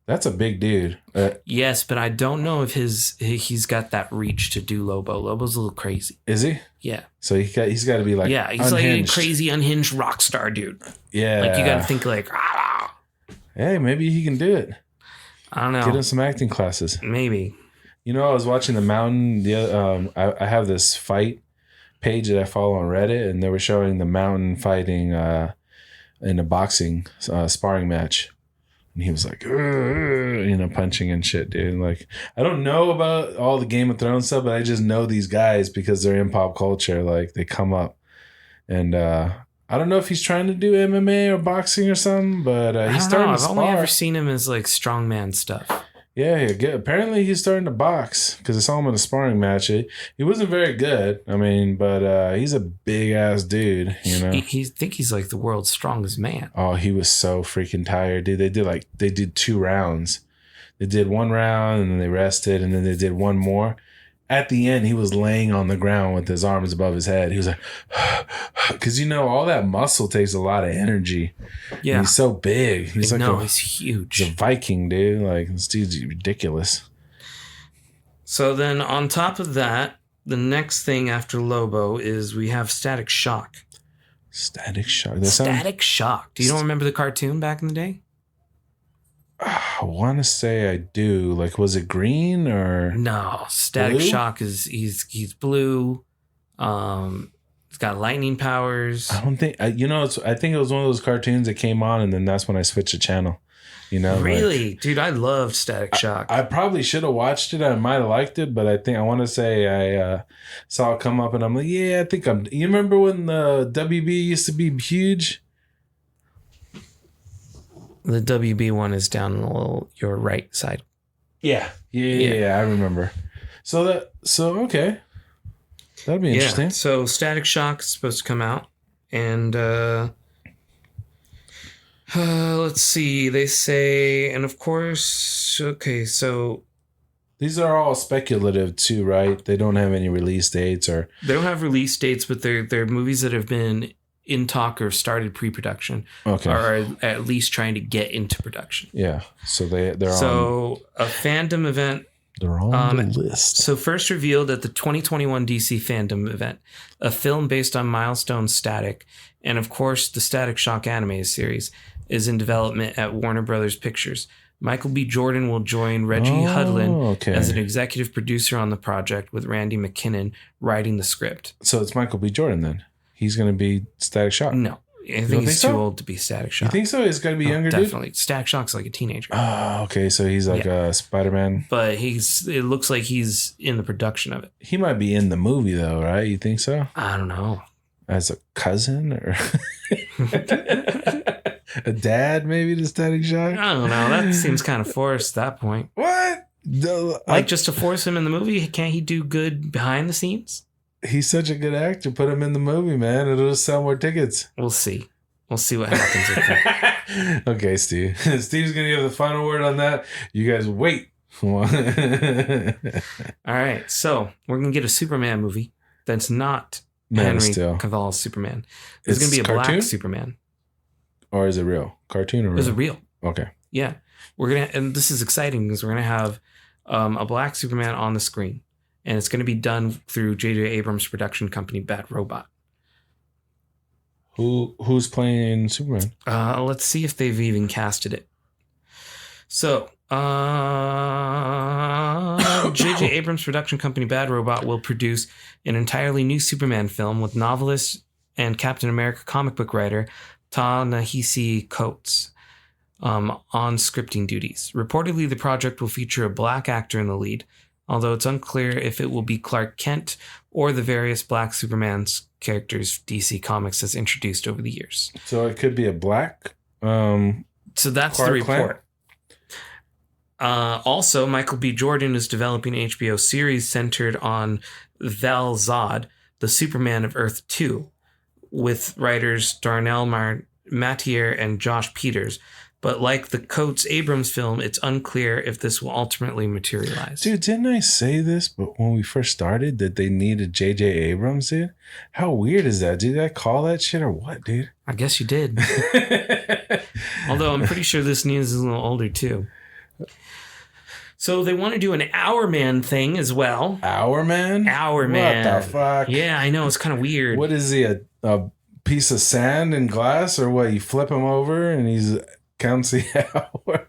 That's a big dude. Yes, but I don't know if he's got that reach to do Lobo. Lobo's a little crazy. Is he? Yeah. So he's got to be like he's unhinged. Like a crazy unhinged rock star dude. Yeah. Like you got to think like, Hey, maybe he can do it. I don't know. Get him some acting classes. Maybe. I was watching the Mountain. I have this fight page that I follow on Reddit, and they were showing the Mountain fighting in a boxing sparring match. And he was like, punching and shit, dude. Like, I don't know about all the Game of Thrones stuff, but I just know these guys because they're in pop culture. Like, they come up. And I don't know if he's trying to do MMA or boxing or something, but he's starting to spar. I've only ever seen him as, like, strongman stuff. Yeah, apparently he's starting to box because I saw him in a sparring match. He wasn't very good, but he's a big ass dude. He's like the world's strongest man. Oh, he was so freaking tired, dude. They did 2 rounds. They did 1 round and then they rested, and then they did 1 more. At the end, he was laying on the ground with his arms above his head. He was like, because all that muscle takes a lot of energy. Yeah, and he's so big. He's huge. He's a Viking, dude. Like, this dude's ridiculous. So then, on top of that, the next thing after Lobo is we have Static Shock. Static Shock. Static Shock. Do you don't remember the cartoon back in the day? I want to say I do. Like, was it green or no? Static blue? Shock is he's blue. It's got lightning powers. I don't think I think it was one of those cartoons that came on, and then that's when I switched the channel. Really, dude, I loved Static Shock. I probably should have watched it. I might have liked it, but I want to say I saw it come up, and I'm like, yeah, I think I'm. You remember when the WB used to be huge? The WB one is down your right side. Yeah. I remember. So okay, that'd be interesting. So Static Shock is supposed to come out, and let's see. They say, and of course, okay. So these are all speculative too, right? They don't have any release dates, or they don't have release dates, but they're movies that have been in talk or started pre-production, or are at least trying to get into production. Yeah. So they're on a fandom event. They're on the list. So first revealed at the 2021 DC fandom event, a film based on Milestone Static, and of course the Static Shock animated series, is in development at Warner Brothers Pictures. Michael B. Jordan will join Reggie Hudlin as an executive producer on the project, with Randy McKinnon writing the script. So it's Michael B. Jordan then. He's going to be Static Shock. No, I think he's too old to be Static Shock. You think so? He's got to be younger, definitely. Dude? Static Shock's like a teenager. Oh, okay. So he's like a Spider-Man. But it looks like he's in the production of it. He might be in the movie though, right? You think so? I don't know. As a cousin or a dad, maybe, to Static Shock? I don't know. That seems kind of forced at that point. What? Just to force him in the movie, can't he do good behind the scenes? He's such a good actor. Put him in the movie, man. It'll just sell more tickets. We'll see. We'll see what happens with that. Okay, Steve. Steve's going to give the final word on that. You guys wait. All right. So we're going to get a Superman movie that's not Henry Cavill's Superman. There's going to be a black Superman. Or is it real? Cartoon or real? Is it real? Okay. Yeah. And this is exciting because we're going to have a black Superman on the screen. And it's going to be done through J.J. Abrams' production company, Bad Robot. Who's playing Superman? Let's see if they've even casted it. So, J.J. Abrams' production company, Bad Robot, will produce an entirely new Superman film with novelist and Captain America comic book writer Ta-Nehisi Coates on scripting duties. Reportedly, the project will feature a black actor in the lead, although it's unclear if it will be Clark Kent or the various black Superman's characters DC Comics has introduced over the years. So it could be a black so that's Clark the report. Also, Michael B. Jordan is developing an HBO series centered on Val Zod, the Superman of Earth 2, with writers Darnell Mattier and Josh Peters. But like the Coates-Abrams film, it's unclear if this will ultimately materialize. Dude, didn't I say this but when we first started that they needed J.J. Abrams, dude? How weird is that? Did I call that shit or what, dude? I guess you did. Although I'm pretty sure this news is a little older, too. So they want to do an Hour Man thing as well. Hour Man? Hour Man. What the fuck? Yeah, I know. It's kind of weird. What is he, a piece of sand and glass, or what? You flip him over and he's... counts the hour.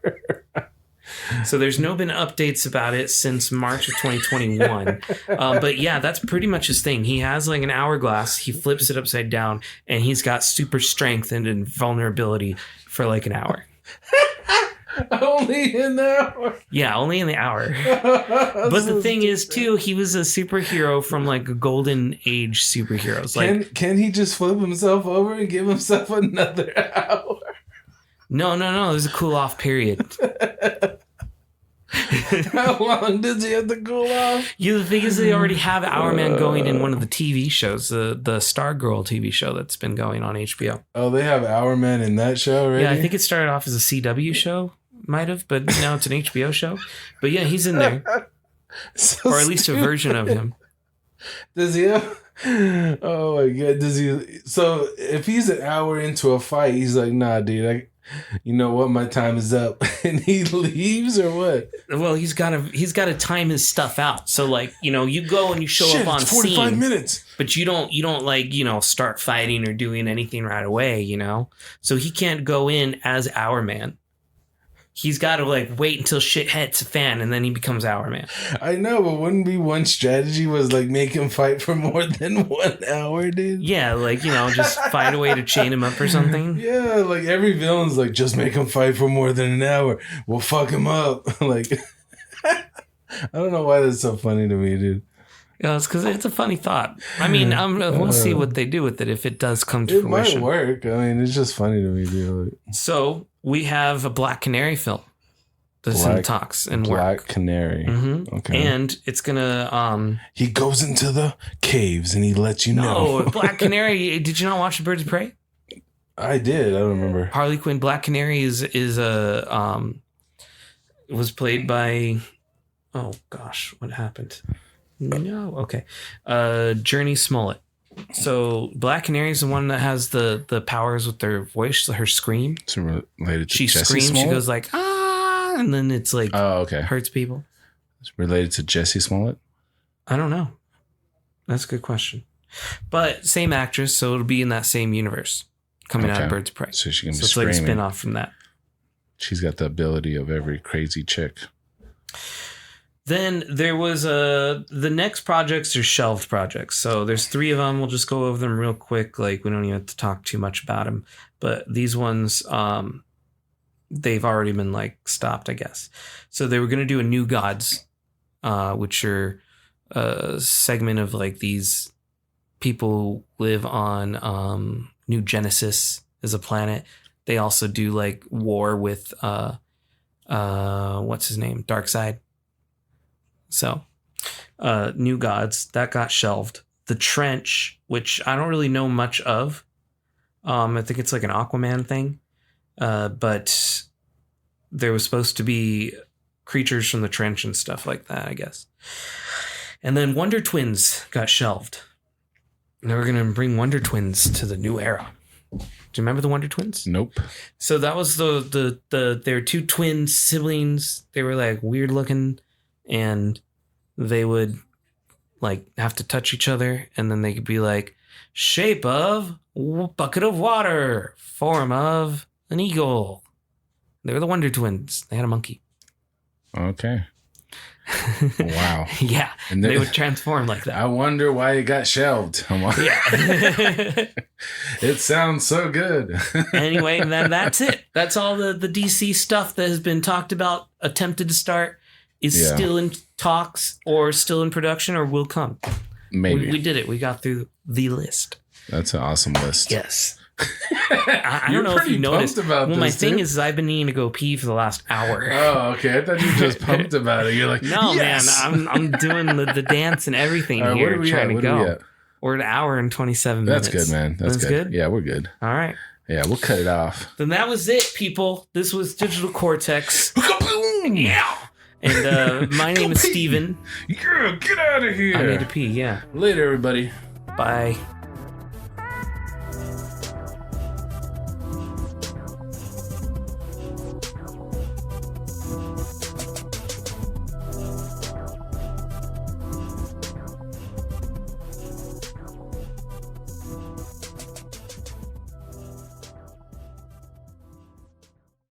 So there's been updates about it since March of 2021. But yeah, that's pretty much his thing. He has like an hourglass. He flips it upside down, and he's got super strength and invulnerability for like an hour. Only in the hour? Yeah, only in the hour. But the thing is, too, he was a superhero from like a golden age superheroes. Like, can he just flip himself over and give himself another hour? No. There's a cool off period. How long does he have to cool off? The thing is, they already have Hour Man going in one of the TV shows, the Stargirl TV show that's been going on HBO. Oh, they have Hour Man in that show already? Yeah, I think it started off as a CW show, might have, but now it's an HBO show. But yeah, he's in there. So or at least a version of him. Does he have... Oh my God. Does he... So if he's an hour into a fight, he's like, nah, dude, you know what? My time is up, and he leaves, or what? Well, he's got to time his stuff out. So, like, you go and you show up on 45 scene, minutes, but you don't like start fighting or doing anything right away. So he can't go in as Hour Man. he's got to like wait until shit hits a fan and then he becomes Hour Man. I know, but wouldn't be one strategy was like make him fight for more than 1 hour, dude? Yeah, like, you know, just find a way to chain him up or something. Yeah, like every villain's like, just make him fight for more than an hour. We'll fuck him up. Like, I don't know why that's so funny to me, dude. Yeah, it's because it's a funny thought. I mean, we'll see what they do with it if it does come to fruition. It might work. I mean, it's just funny to me, dude. So we have a Black Canary film that's in talks and work. Black Canary. Mm-hmm. Okay. And it's gonna. He goes into the caves and he lets you know. No, Black Canary. Did you not watch The Birds of Prey? I did. I don't remember. Harley Quinn. Black Canary is a was played by. Oh gosh, what happened? No, okay. Journey Smollett. So Black Canary is the one that has the powers with their voice, her scream. It's related to she Jesse screams. Smollett? She goes like and then it's like hurts people. It's related to Jesse Smollett. I don't know. That's a good question. But same actress, so it'll be in that same universe coming out of Birds of Prey. So she can be it's screaming. like a spin off from that. She's got the ability of every crazy chick. Then there was the next projects are shelved projects. So there's 3 of them. We'll just go over them real quick. Like we don't even have to talk too much about them. But these ones, they've already been like stopped, I guess. So they were going to do a New Gods, which are a segment of like these people live on New Genesis as a planet. They also do like war with what's his name? Darkseid. So, New Gods, that got shelved. The Trench, which I don't really know much of. I think it's like an Aquaman thing. But there was supposed to be creatures from the trench and stuff like that, I guess. And then Wonder Twins got shelved. And they were going to bring Wonder Twins to the new era. Do you remember the Wonder Twins? Nope. So that was they were 2 twin siblings. They were like weird looking. And they would like have to touch each other, and then they could be like shape of bucket of water, form of an eagle. They were the Wonder Twins. They had a monkey. Okay. Wow. Yeah. And they would transform like that. I wonder why it got shelved. Yeah. It sounds so good. Anyway, and then that's it. That's all the DC stuff that has been talked about, attempted to start. Is still in talks or still in production or will come. Maybe. We did it. We got through the list. That's an awesome list. Yes. I don't know if you noticed. About my thing is I've been needing to go pee for the last hour. Oh, okay. I thought you were just pumped about it. You're like, no, yes! man. I'm doing the dance and everything here trying to go. We're at an hour and 27 minutes. That's good, man. That's good. Yeah, we're good. All right. Yeah, we'll cut it off. Then that was it, people. This was Digital Cortex. Yeah. And my name is Steven. Yeah, get out of here. I need to pee, yeah. Later, everybody. Bye.